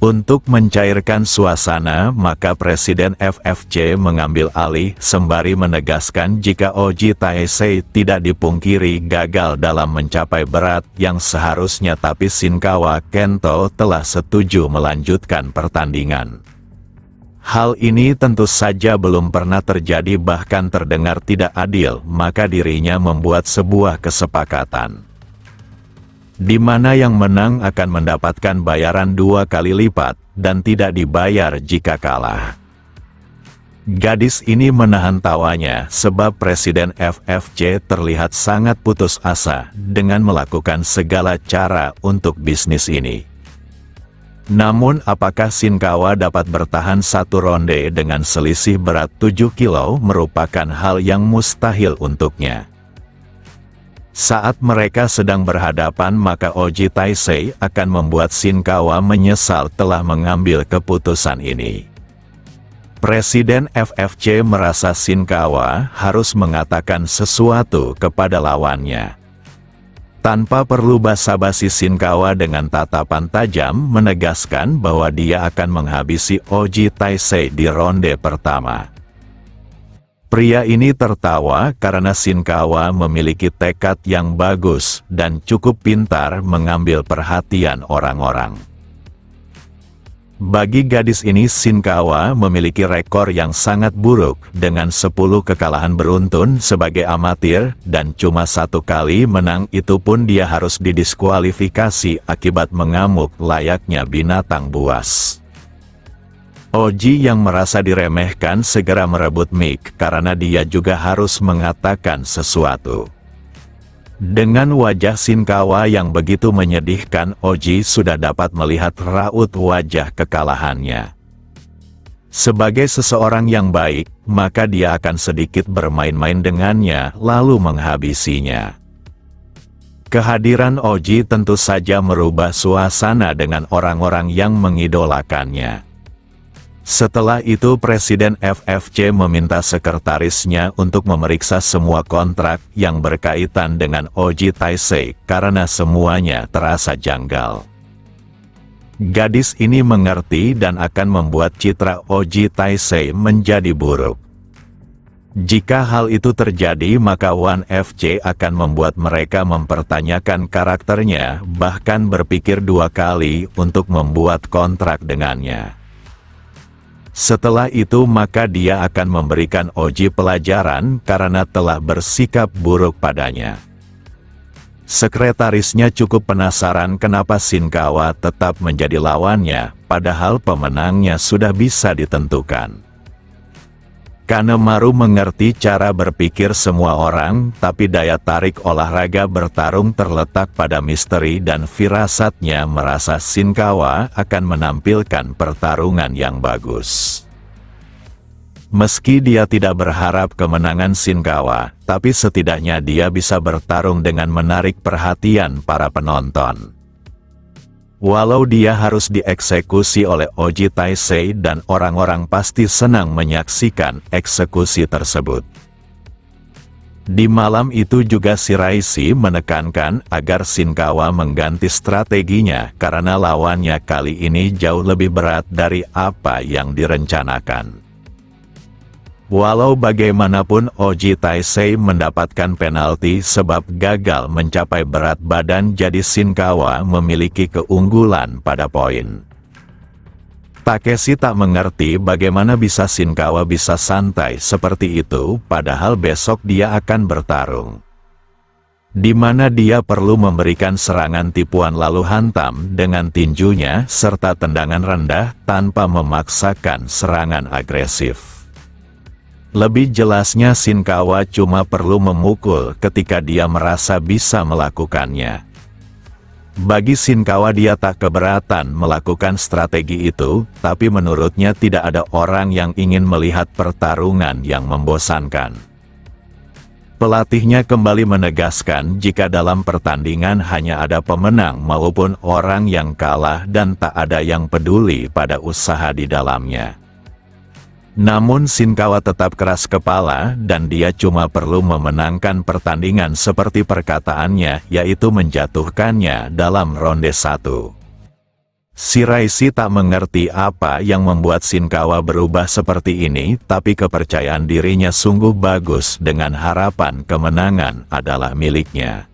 Untuk mencairkan suasana, maka Presiden FFC mengambil alih sembari menegaskan jika Oji Taisei tidak dipungkiri gagal dalam mencapai berat yang seharusnya, tapi Shinkawa Kento telah setuju melanjutkan pertandingan. Hal ini tentu saja belum pernah terjadi, bahkan terdengar tidak adil, maka dirinya membuat sebuah kesepakatan, di mana yang menang akan mendapatkan bayaran 2 kali lipat, dan tidak dibayar jika kalah. Gadis ini menahan tawanya, sebab Presiden FFC terlihat sangat putus asa, dengan melakukan segala cara untuk bisnis ini. Namun apakah Shinkawa dapat bertahan satu ronde dengan selisih berat 7 kilo merupakan hal yang mustahil untuknya. Saat mereka sedang berhadapan, maka Oji Taisei akan membuat Shinkawa menyesal telah mengambil keputusan ini. Presiden FFC merasa Shinkawa harus mengatakan sesuatu kepada lawannya. Tanpa perlu basa-basi, Shinkawa dengan tatapan tajam menegaskan bahwa dia akan menghabisi Oji Taisei di ronde pertama. Pria ini tertawa karena Shinkawa memiliki tekad yang bagus dan cukup pintar mengambil perhatian orang-orang. Bagi gadis ini, Shinkawa memiliki rekor yang sangat buruk dengan 10 kekalahan beruntun sebagai amatir dan cuma 1 kali menang, itu pun dia harus didiskualifikasi akibat mengamuk layaknya binatang buas. Oji yang merasa diremehkan segera merebut mic karena dia juga harus mengatakan sesuatu. Dengan wajah Shinkawa yang begitu menyedihkan, Oji sudah dapat melihat raut wajah kekalahannya. Sebagai seseorang yang baik, maka dia akan sedikit bermain-main dengannya lalu menghabisinya. Kehadiran Oji tentu saja merubah suasana dengan orang-orang yang mengidolakannya. Setelah itu Presiden FFC meminta sekretarisnya untuk memeriksa semua kontrak yang berkaitan dengan Oji Taisei karena semuanya terasa janggal. Gadis ini mengerti dan akan membuat citra Oji Taisei menjadi buruk. Jika hal itu terjadi, maka One FC akan membuat mereka mempertanyakan karakternya, bahkan berpikir 2 kali untuk membuat kontrak dengannya. Setelah itu maka dia akan memberikan Oji pelajaran karena telah bersikap buruk padanya. Sekretarisnya cukup penasaran kenapa Shinkawa tetap menjadi lawannya, padahal pemenangnya sudah bisa ditentukan. Kanemaru mengerti cara berpikir semua orang, tapi daya tarik olahraga bertarung terletak pada misteri dan firasatnya merasa Shinkawa akan menampilkan pertarungan yang bagus. Meski dia tidak berharap kemenangan Shinkawa, tapi setidaknya dia bisa bertarung dengan menarik perhatian para penonton. Walau dia harus dieksekusi oleh Oji Taisei dan orang-orang pasti senang menyaksikan eksekusi tersebut. Di malam itu juga Shiraishi menekankan agar Shinkawa mengganti strateginya karena lawannya kali ini jauh lebih berat dari apa yang direncanakan. Walau bagaimanapun Oji Taisei mendapatkan penalti sebab gagal mencapai berat badan, jadi Shinkawa memiliki keunggulan pada poin. Takeshi tak mengerti bagaimana bisa Shinkawa bisa santai seperti itu padahal besok dia akan bertarung. Di mana dia perlu memberikan serangan tipuan lalu hantam dengan tinjunya serta tendangan rendah tanpa memaksakan serangan agresif. Lebih jelasnya Shinkawa cuma perlu memukul ketika dia merasa bisa melakukannya. Bagi Shinkawa dia tak keberatan melakukan strategi itu, tapi menurutnya tidak ada orang yang ingin melihat pertarungan yang membosankan. Pelatihnya kembali menegaskan jika dalam pertandingan hanya ada pemenang maupun orang yang kalah dan tak ada yang peduli pada usaha di dalamnya. Namun Shinkawa tetap keras kepala dan dia cuma perlu memenangkan pertandingan seperti perkataannya, yaitu menjatuhkannya dalam ronde 1. Shiraishi tak mengerti apa yang membuat Shinkawa berubah seperti ini, tapi kepercayaan dirinya sungguh bagus dengan harapan kemenangan adalah miliknya.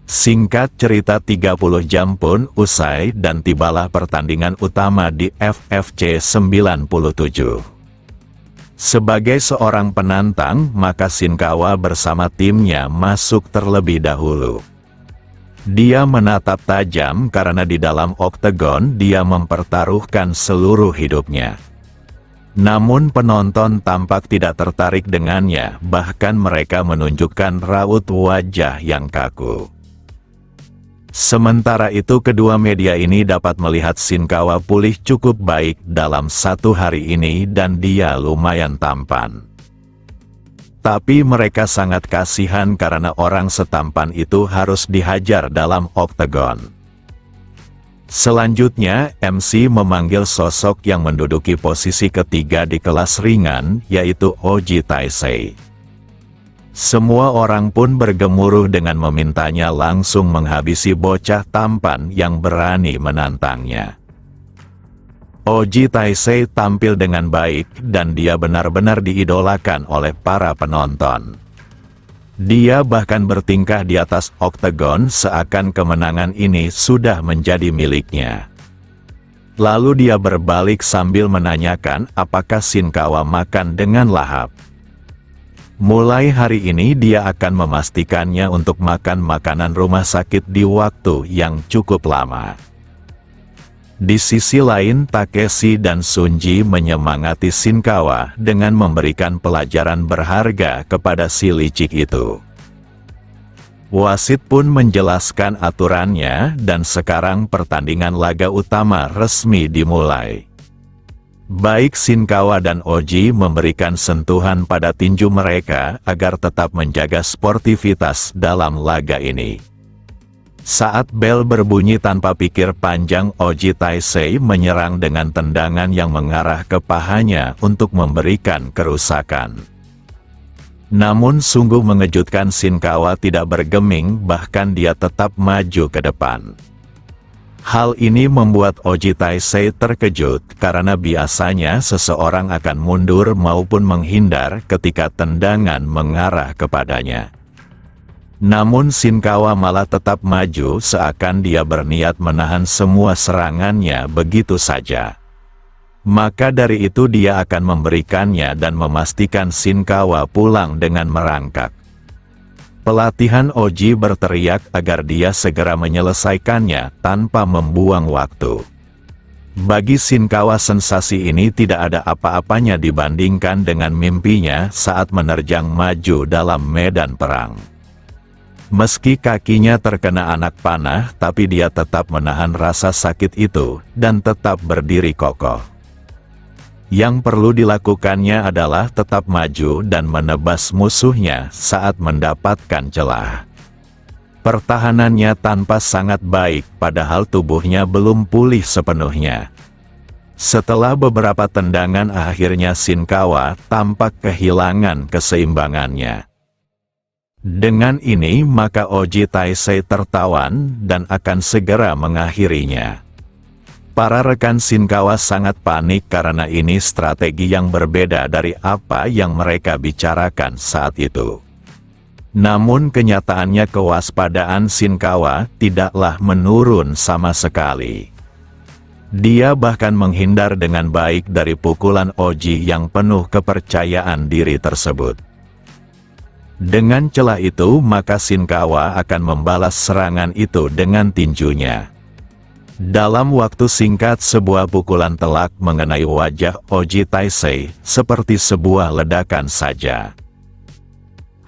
Singkat cerita 30 jam pun usai dan tibalah pertandingan utama di FFC 97. Sebagai seorang penantang, maka Shinkawa bersama timnya masuk terlebih dahulu. Dia menatap tajam karena di dalam oktagon dia mempertaruhkan seluruh hidupnya. Namun penonton tampak tidak tertarik dengannya, bahkan mereka menunjukkan raut wajah yang kaku. Sementara itu kedua media ini dapat melihat Shinkawa pulih cukup baik dalam 1 hari ini dan dia lumayan tampan. Tapi mereka sangat kasihan karena orang setampan itu harus dihajar dalam oktagon. Selanjutnya, MC memanggil sosok yang menduduki posisi ketiga di kelas ringan, yaitu Oji Taisei. Semua orang pun bergemuruh dengan memintanya langsung menghabisi bocah tampan yang berani menantangnya. Oji Taisei tampil dengan baik dan dia benar-benar diidolakan oleh para penonton. Dia bahkan bertingkah di atas oktagon seakan kemenangan ini sudah menjadi miliknya. Lalu dia berbalik sambil menanyakan apakah Shinkawa makan dengan lahap. Mulai hari ini dia akan memastikannya untuk makan makanan rumah sakit di waktu yang cukup lama. Di sisi lain, Takeshi dan Sunji menyemangati Shinkawa dengan memberikan pelajaran berharga kepada si licik itu. Wasit pun menjelaskan aturannya dan sekarang pertandingan laga utama resmi dimulai. Baik Shinkawa dan Oji memberikan sentuhan pada tinju mereka agar tetap menjaga sportivitas dalam laga ini. Saat bel berbunyi tanpa pikir panjang, Oji Taisei menyerang dengan tendangan yang mengarah ke pahanya untuk memberikan kerusakan. Namun sungguh mengejutkan, Shinkawa tidak bergeming, bahkan dia tetap maju ke depan. Hal ini membuat Oji Taisei terkejut karena biasanya seseorang akan mundur maupun menghindar ketika tendangan mengarah kepadanya. Namun Shinkawa malah tetap maju seakan dia berniat menahan semua serangannya begitu saja. Maka dari itu dia akan memberikannya dan memastikan Shinkawa pulang dengan merangkak. Pelatihan Oji berteriak agar dia segera menyelesaikannya tanpa membuang waktu. Bagi Shinkawa, sensasi ini tidak ada apa-apanya dibandingkan dengan mimpinya saat menerjang maju dalam medan perang. Meski kakinya terkena anak panah, tapi dia tetap menahan rasa sakit itu dan tetap berdiri kokoh. Yang perlu dilakukannya adalah tetap maju dan menebas musuhnya saat mendapatkan celah. Pertahanannya tanpa sangat baik, padahal tubuhnya belum pulih sepenuhnya. Setelah beberapa tendangan, akhirnya Shinkawa tampak kehilangan keseimbangannya. Dengan ini maka Oji Taisei tertawan dan akan segera mengakhirinya. Para rekan Shinkawa sangat panik karena ini strategi yang berbeda dari apa yang mereka bicarakan saat itu. Namun kenyataannya kewaspadaan Shinkawa tidaklah menurun sama sekali. Dia bahkan menghindar dengan baik dari pukulan Oji yang penuh kepercayaan diri tersebut. Dengan celah itu maka Shinkawa akan membalas serangan itu dengan tinjunya. Dalam waktu singkat sebuah pukulan telak mengenai wajah Oji Taisei seperti sebuah ledakan saja.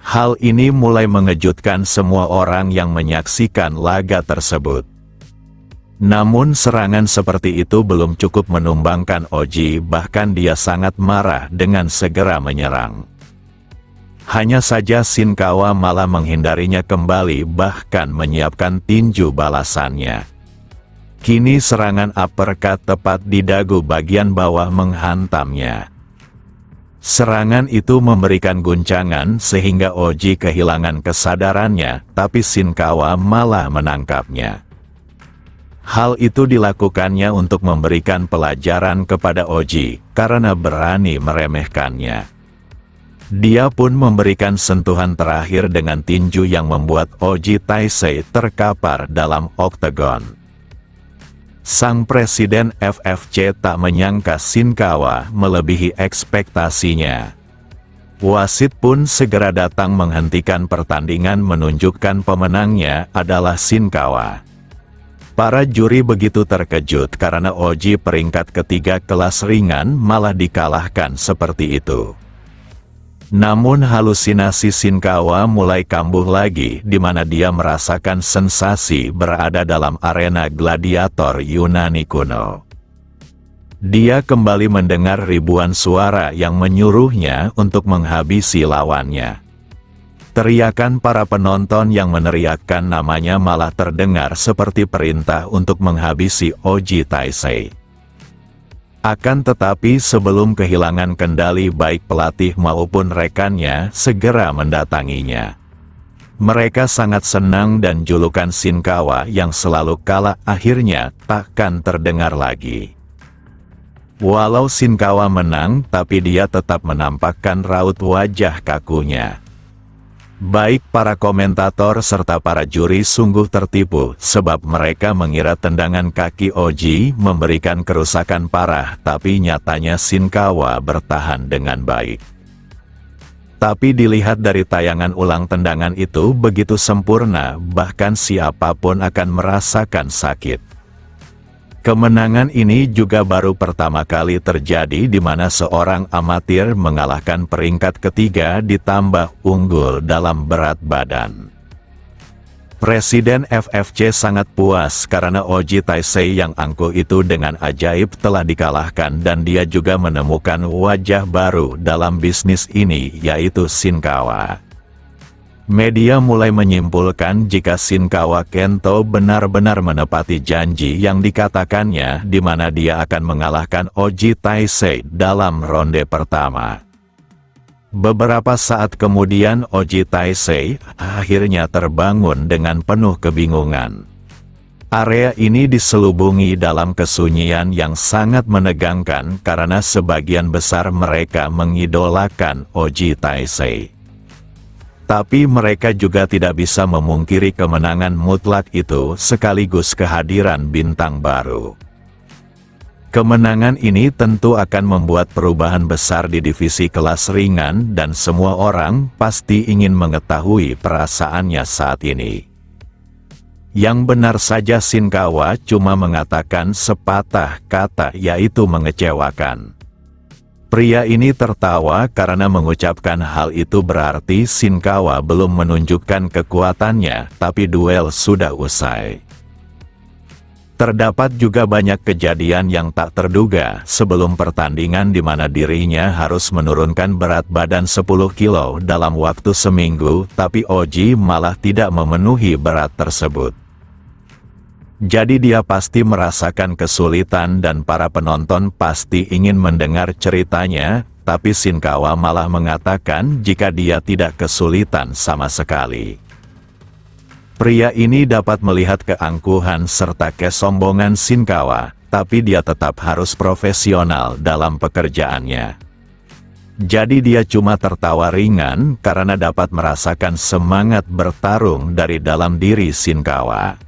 Hal ini mulai mengejutkan semua orang yang menyaksikan laga tersebut. Namun serangan seperti itu belum cukup menumbangkan Oji, bahkan dia sangat marah dengan segera menyerang. Hanya saja Shinkawa malah menghindarinya kembali, bahkan menyiapkan tinju balasannya. Kini serangan uppercut tepat di dagu bagian bawah menghantamnya. Serangan itu memberikan guncangan sehingga Oji kehilangan kesadarannya, tapi Shinkawa malah menangkapnya. Hal itu dilakukannya untuk memberikan pelajaran kepada Oji, karena berani meremehkannya. Dia pun memberikan sentuhan terakhir dengan tinju yang membuat Oji Taisei terkapar dalam oktagon. Sang presiden FFC tak menyangka Shinkawa melebihi ekspektasinya. Wasit pun segera datang menghentikan pertandingan, menunjukkan pemenangnya adalah Shinkawa. Para juri begitu terkejut karena Oji peringkat ketiga kelas ringan malah dikalahkan seperti itu. Namun halusinasi Shinkawa mulai kambuh lagi, di mana dia merasakan sensasi berada dalam arena gladiator Yunani kuno. Dia kembali mendengar ribuan suara yang menyuruhnya untuk menghabisi lawannya. Teriakan para penonton yang meneriakkan namanya malah terdengar seperti perintah untuk menghabisi Oji Taisei. Akan tetapi sebelum kehilangan kendali baik pelatih maupun rekannya segera mendatanginya. Mereka sangat senang dan julukan Shinkawa yang selalu kalah akhirnya takkan terdengar lagi. Walau Shinkawa menang, tapi dia tetap menampakkan raut wajah kakunya. Baik para komentator serta para juri sungguh tertipu, sebab mereka mengira tendangan kaki Oji memberikan kerusakan parah, tapi nyatanya Shinkawa bertahan dengan baik. Tapi dilihat dari tayangan ulang tendangan itu begitu sempurna, bahkan siapapun akan merasakan sakit. Kemenangan ini juga baru pertama kali terjadi di mana seorang amatir mengalahkan peringkat ketiga ditambah unggul dalam berat badan. Presiden FFC sangat puas karena Oji Taisei yang angkuh itu dengan ajaib telah dikalahkan dan dia juga menemukan wajah baru dalam bisnis ini yaitu Shinkawa. Media mulai menyimpulkan jika Shinkawa Kento benar-benar menepati janji yang dikatakannya di mana dia akan mengalahkan Oji Taisei dalam ronde pertama. Beberapa saat kemudian Oji Taisei akhirnya terbangun dengan penuh kebingungan. Area ini diselubungi dalam kesunyian yang sangat menegangkan karena sebagian besar mereka mengidolakan Oji Taisei. Tapi mereka juga tidak bisa memungkiri kemenangan mutlak itu sekaligus kehadiran bintang baru. Kemenangan ini tentu akan membuat perubahan besar di divisi kelas ringan dan semua orang pasti ingin mengetahui perasaannya saat ini. Yang benar saja Shinkawa cuma mengatakan sepatah kata yaitu mengecewakan. Pria ini tertawa karena mengucapkan hal itu berarti Shinkawa belum menunjukkan kekuatannya, tapi duel sudah usai. Terdapat juga banyak kejadian yang tak terduga sebelum pertandingan di mana dirinya harus menurunkan berat badan 10 kilo dalam waktu seminggu, tapi Oji malah tidak memenuhi berat tersebut. Jadi dia pasti merasakan kesulitan dan para penonton pasti ingin mendengar ceritanya, tapi Shinkawa malah mengatakan jika dia tidak kesulitan sama sekali. Pria ini dapat melihat keangkuhan serta kesombongan Shinkawa, tapi dia tetap harus profesional dalam pekerjaannya. Jadi dia cuma tertawa ringan karena dapat merasakan semangat bertarung dari dalam diri Shinkawa.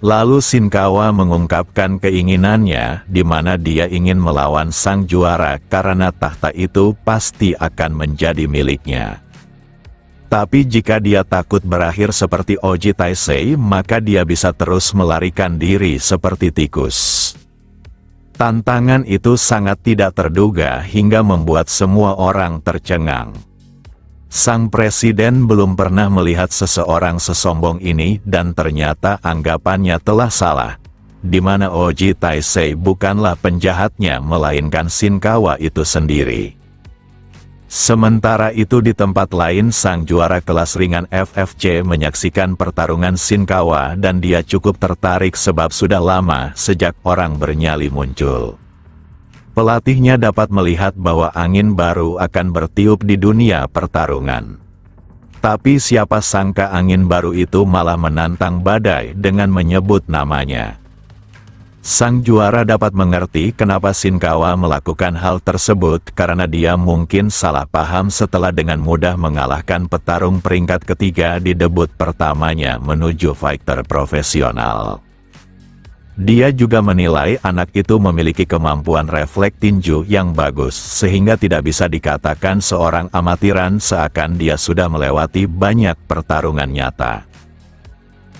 Lalu Shinkawa mengungkapkan keinginannya di mana dia ingin melawan sang juara karena tahta itu pasti akan menjadi miliknya. Tapi jika dia takut berakhir seperti Oji Taisei, maka dia bisa terus melarikan diri seperti tikus. Tantangan itu sangat tidak terduga hingga membuat semua orang tercengang. Sang presiden belum pernah melihat seseorang sesombong ini dan ternyata anggapannya telah salah, di mana Oji Taisei bukanlah penjahatnya melainkan Shinkawa itu sendiri. Sementara itu di tempat lain sang juara kelas ringan FFC menyaksikan pertarungan Shinkawa dan dia cukup tertarik sebab sudah lama sejak orang bernyali muncul. Pelatihnya dapat melihat bahwa angin baru akan bertiup di dunia pertarungan. Tapi siapa sangka angin baru itu malah menantang badai dengan menyebut namanya. Sang juara dapat mengerti kenapa Shinkawa melakukan hal tersebut karena dia mungkin salah paham setelah dengan mudah mengalahkan petarung peringkat ketiga di debut pertamanya menuju fighter profesional. Dia juga menilai anak itu memiliki kemampuan refleks tinju yang bagus, sehingga tidak bisa dikatakan seorang amatiran seakan dia sudah melewati banyak pertarungan nyata.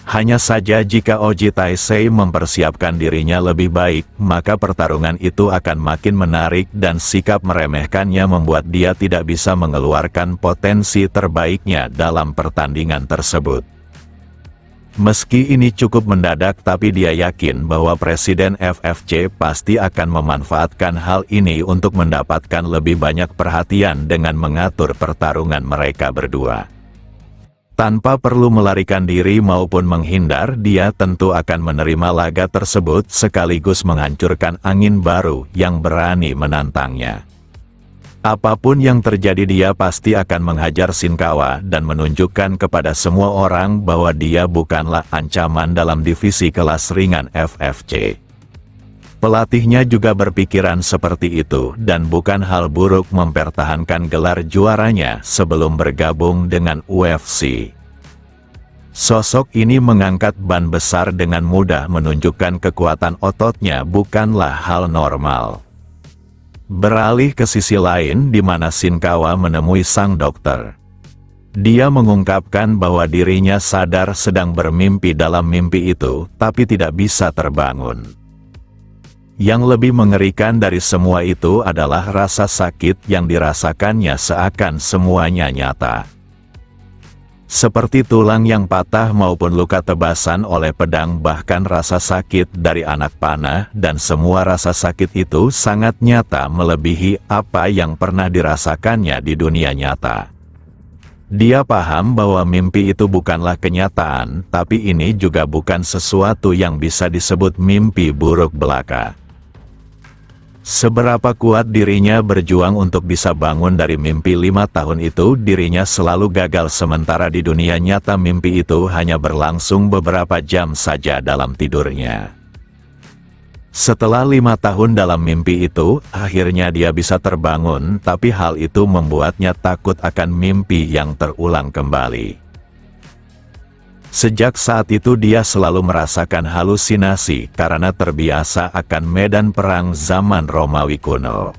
Hanya saja jika Oji Taisei mempersiapkan dirinya lebih baik, maka pertarungan itu akan makin menarik dan sikap meremehkannya membuat dia tidak bisa mengeluarkan potensi terbaiknya dalam pertandingan tersebut. Meski ini cukup mendadak, tapi dia yakin bahwa Presiden FFC pasti akan memanfaatkan hal ini untuk mendapatkan lebih banyak perhatian dengan mengatur pertarungan mereka berdua. Tanpa perlu melarikan diri maupun menghindar, dia tentu akan menerima laga tersebut sekaligus menghancurkan angin baru yang berani menantangnya. Apapun yang terjadi, dia pasti akan menghajar Shinkawa dan menunjukkan kepada semua orang bahwa dia bukanlah ancaman dalam divisi kelas ringan FFC. Pelatihnya juga berpikiran seperti itu, dan bukan hal buruk mempertahankan gelar juaranya sebelum bergabung dengan UFC. Sosok ini mengangkat ban besar dengan mudah, menunjukkan kekuatan ototnya bukanlah hal normal. Beralih ke sisi lain di mana Shinkawa menemui sang dokter. Dia mengungkapkan bahwa dirinya sadar sedang bermimpi dalam mimpi itu, tapi tidak bisa terbangun. Yang lebih mengerikan dari semua itu adalah rasa sakit yang dirasakannya, seakan semuanya nyata. Seperti tulang yang patah maupun luka tebasan oleh pedang, bahkan rasa sakit dari anak panah, dan semua rasa sakit itu sangat nyata melebihi apa yang pernah dirasakannya di dunia nyata. Dia paham bahwa mimpi itu bukanlah kenyataan, tapi ini juga bukan sesuatu yang bisa disebut mimpi buruk belaka. Seberapa kuat dirinya berjuang untuk bisa bangun dari mimpi 5 tahun itu, dirinya selalu gagal, sementara di dunia nyata mimpi itu hanya berlangsung beberapa jam saja dalam tidurnya. Setelah 5 tahun dalam mimpi itu, akhirnya dia bisa terbangun, tapi hal itu membuatnya takut akan mimpi yang terulang kembali. Sejak saat itu dia selalu merasakan halusinasi karena terbiasa akan medan perang zaman Romawi kuno.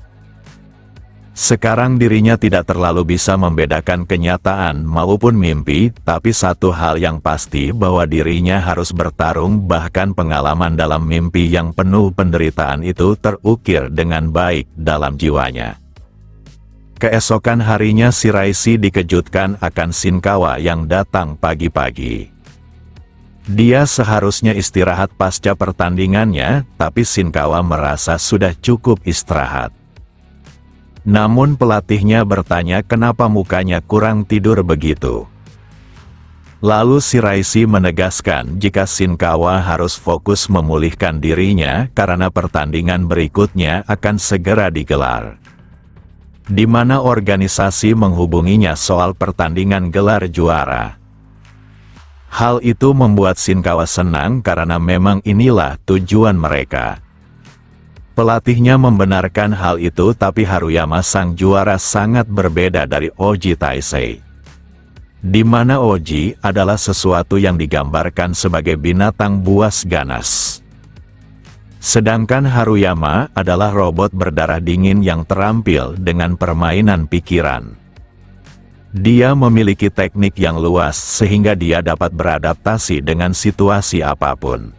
Sekarang dirinya tidak terlalu bisa membedakan kenyataan maupun mimpi, tapi satu hal yang pasti bahwa dirinya harus bertarung, bahkan pengalaman dalam mimpi yang penuh penderitaan itu terukir dengan baik dalam jiwanya. Keesokan harinya Shiraishi dikejutkan akan Shinkawa yang datang pagi-pagi. Dia seharusnya istirahat pasca pertandingannya, tapi Shinkawa merasa sudah cukup istirahat. Namun pelatihnya bertanya kenapa mukanya kurang tidur begitu. Lalu Shiraishi menegaskan jika Shinkawa harus fokus memulihkan dirinya karena pertandingan berikutnya akan segera digelar, di mana organisasi menghubunginya soal pertandingan gelar juara. Hal itu membuat Shinkawa senang karena memang inilah tujuan mereka. Pelatihnya membenarkan hal itu, tapi Haruyama sang juara sangat berbeda dari Oji Taisei. Di mana Oji adalah sesuatu yang digambarkan sebagai binatang buas ganas. Sedangkan Haruyama adalah robot berdarah dingin yang terampil dengan permainan pikiran. Dia memiliki teknik yang luas sehingga dia dapat beradaptasi dengan situasi apapun.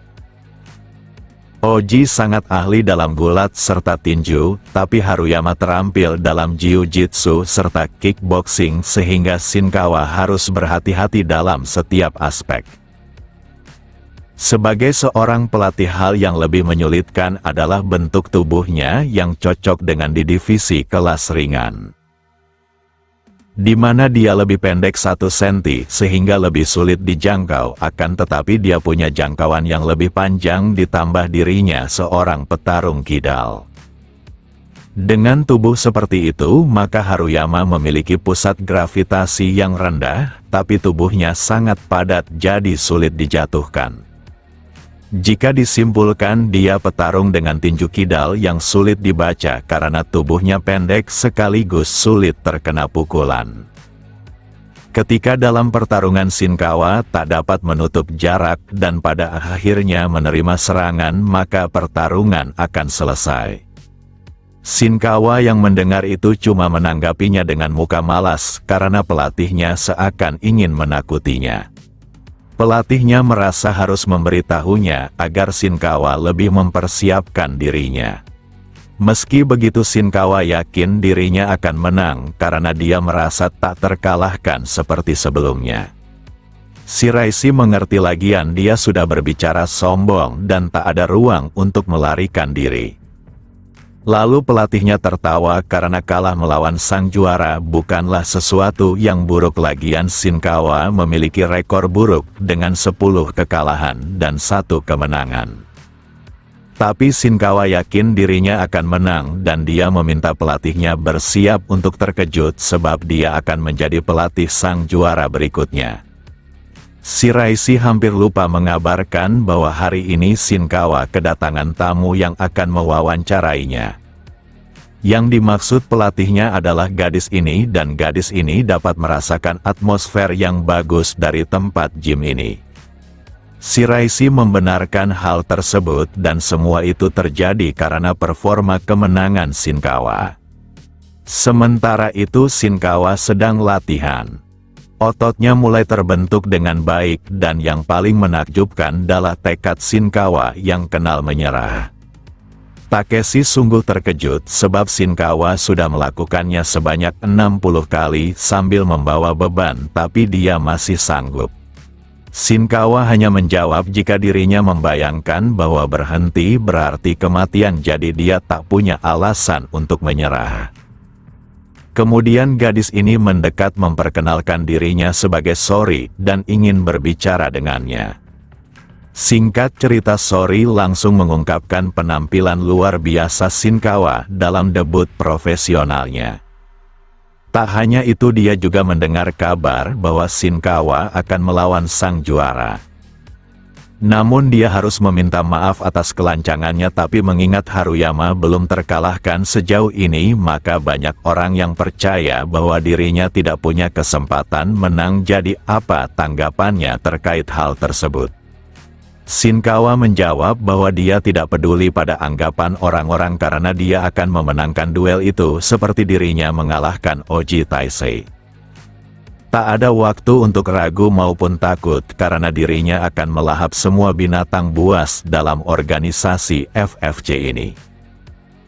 Oji sangat ahli dalam gulat serta tinju, tapi Haruyama terampil dalam jiu-jitsu serta kickboxing sehingga Shinkawa harus berhati-hati dalam setiap aspek. Sebagai seorang pelatih, hal yang lebih menyulitkan adalah bentuk tubuhnya yang cocok dengan di divisi kelas ringan, di mana dia lebih pendek 1 cm sehingga lebih sulit dijangkau, akan tetapi dia punya jangkauan yang lebih panjang ditambah dirinya seorang petarung kidal. Dengan tubuh seperti itu, maka Haruyama memiliki pusat gravitasi yang rendah, tapi tubuhnya sangat padat jadi sulit dijatuhkan. Jika disimpulkan, dia petarung dengan tinju kidal yang sulit dibaca karena tubuhnya pendek sekaligus sulit terkena pukulan. Ketika dalam pertarungan Shinkawa tak dapat menutup jarak dan pada akhirnya menerima serangan, maka pertarungan akan selesai. Shinkawa yang mendengar itu cuma menanggapinya dengan muka malas karena pelatihnya seakan ingin menakutinya. Pelatihnya merasa harus memberitahunya agar Shinkawa lebih mempersiapkan dirinya. Meski begitu, Shinkawa yakin dirinya akan menang karena dia merasa tak terkalahkan seperti sebelumnya. Shiraishi mengerti lagian dia sudah berbicara sombong dan tak ada ruang untuk melarikan diri. Lalu pelatihnya tertawa karena kalah melawan sang juara bukanlah sesuatu yang buruk lagian Shinkawa memiliki rekor buruk dengan 10 kekalahan dan 1 kemenangan. Tapi Shinkawa yakin dirinya akan menang dan dia meminta pelatihnya bersiap untuk terkejut sebab dia akan menjadi pelatih sang juara berikutnya. Shiraishi hampir lupa mengabarkan bahwa hari ini Shinkawa kedatangan tamu yang akan mewawancarainya. Yang dimaksud pelatihnya adalah gadis ini dan gadis ini dapat merasakan atmosfer yang bagus dari tempat gym ini. Shiraishi membenarkan hal tersebut dan semua itu terjadi karena performa kemenangan Shinkawa. Sementara itu Shinkawa sedang latihan. Ototnya mulai terbentuk dengan baik dan yang paling menakjubkan adalah tekad Shinkawa yang kenal menyerah. Takeshi sungguh terkejut sebab Shinkawa sudah melakukannya sebanyak 60 kali sambil membawa beban tapi dia masih sanggup. Shinkawa hanya menjawab jika dirinya membayangkan bahwa berhenti berarti kematian jadi dia tak punya alasan untuk menyerah. Kemudian gadis ini mendekat memperkenalkan dirinya sebagai Sori dan ingin berbicara dengannya. Singkat cerita Sori langsung mengungkapkan penampilan luar biasa Shinkawa dalam debut profesionalnya. Tak hanya itu dia juga mendengar kabar bahwa Shinkawa akan melawan sang juara. Namun dia harus meminta maaf atas kelancangannya tapi mengingat Haruyama belum terkalahkan sejauh ini maka banyak orang yang percaya bahwa dirinya tidak punya kesempatan menang jadi apa tanggapannya terkait hal tersebut. Shinkawa menjawab bahwa dia tidak peduli pada anggapan orang-orang karena dia akan memenangkan duel itu seperti dirinya mengalahkan Oji Taisei. Tak ada waktu untuk ragu maupun takut karena dirinya akan melahap semua binatang buas dalam organisasi FFC ini.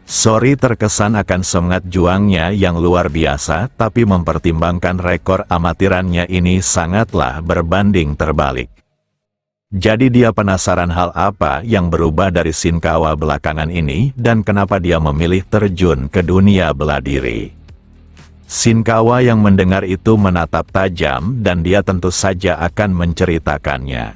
Sori terkesan akan semangat juangnya yang luar biasa tapi mempertimbangkan rekor amatirannya ini sangatlah berbanding terbalik. Jadi dia penasaran hal apa yang berubah dari Shinkawa belakangan ini dan kenapa dia memilih terjun ke dunia bela diri. Shinkawa yang mendengar itu menatap tajam dan dia tentu saja akan menceritakannya.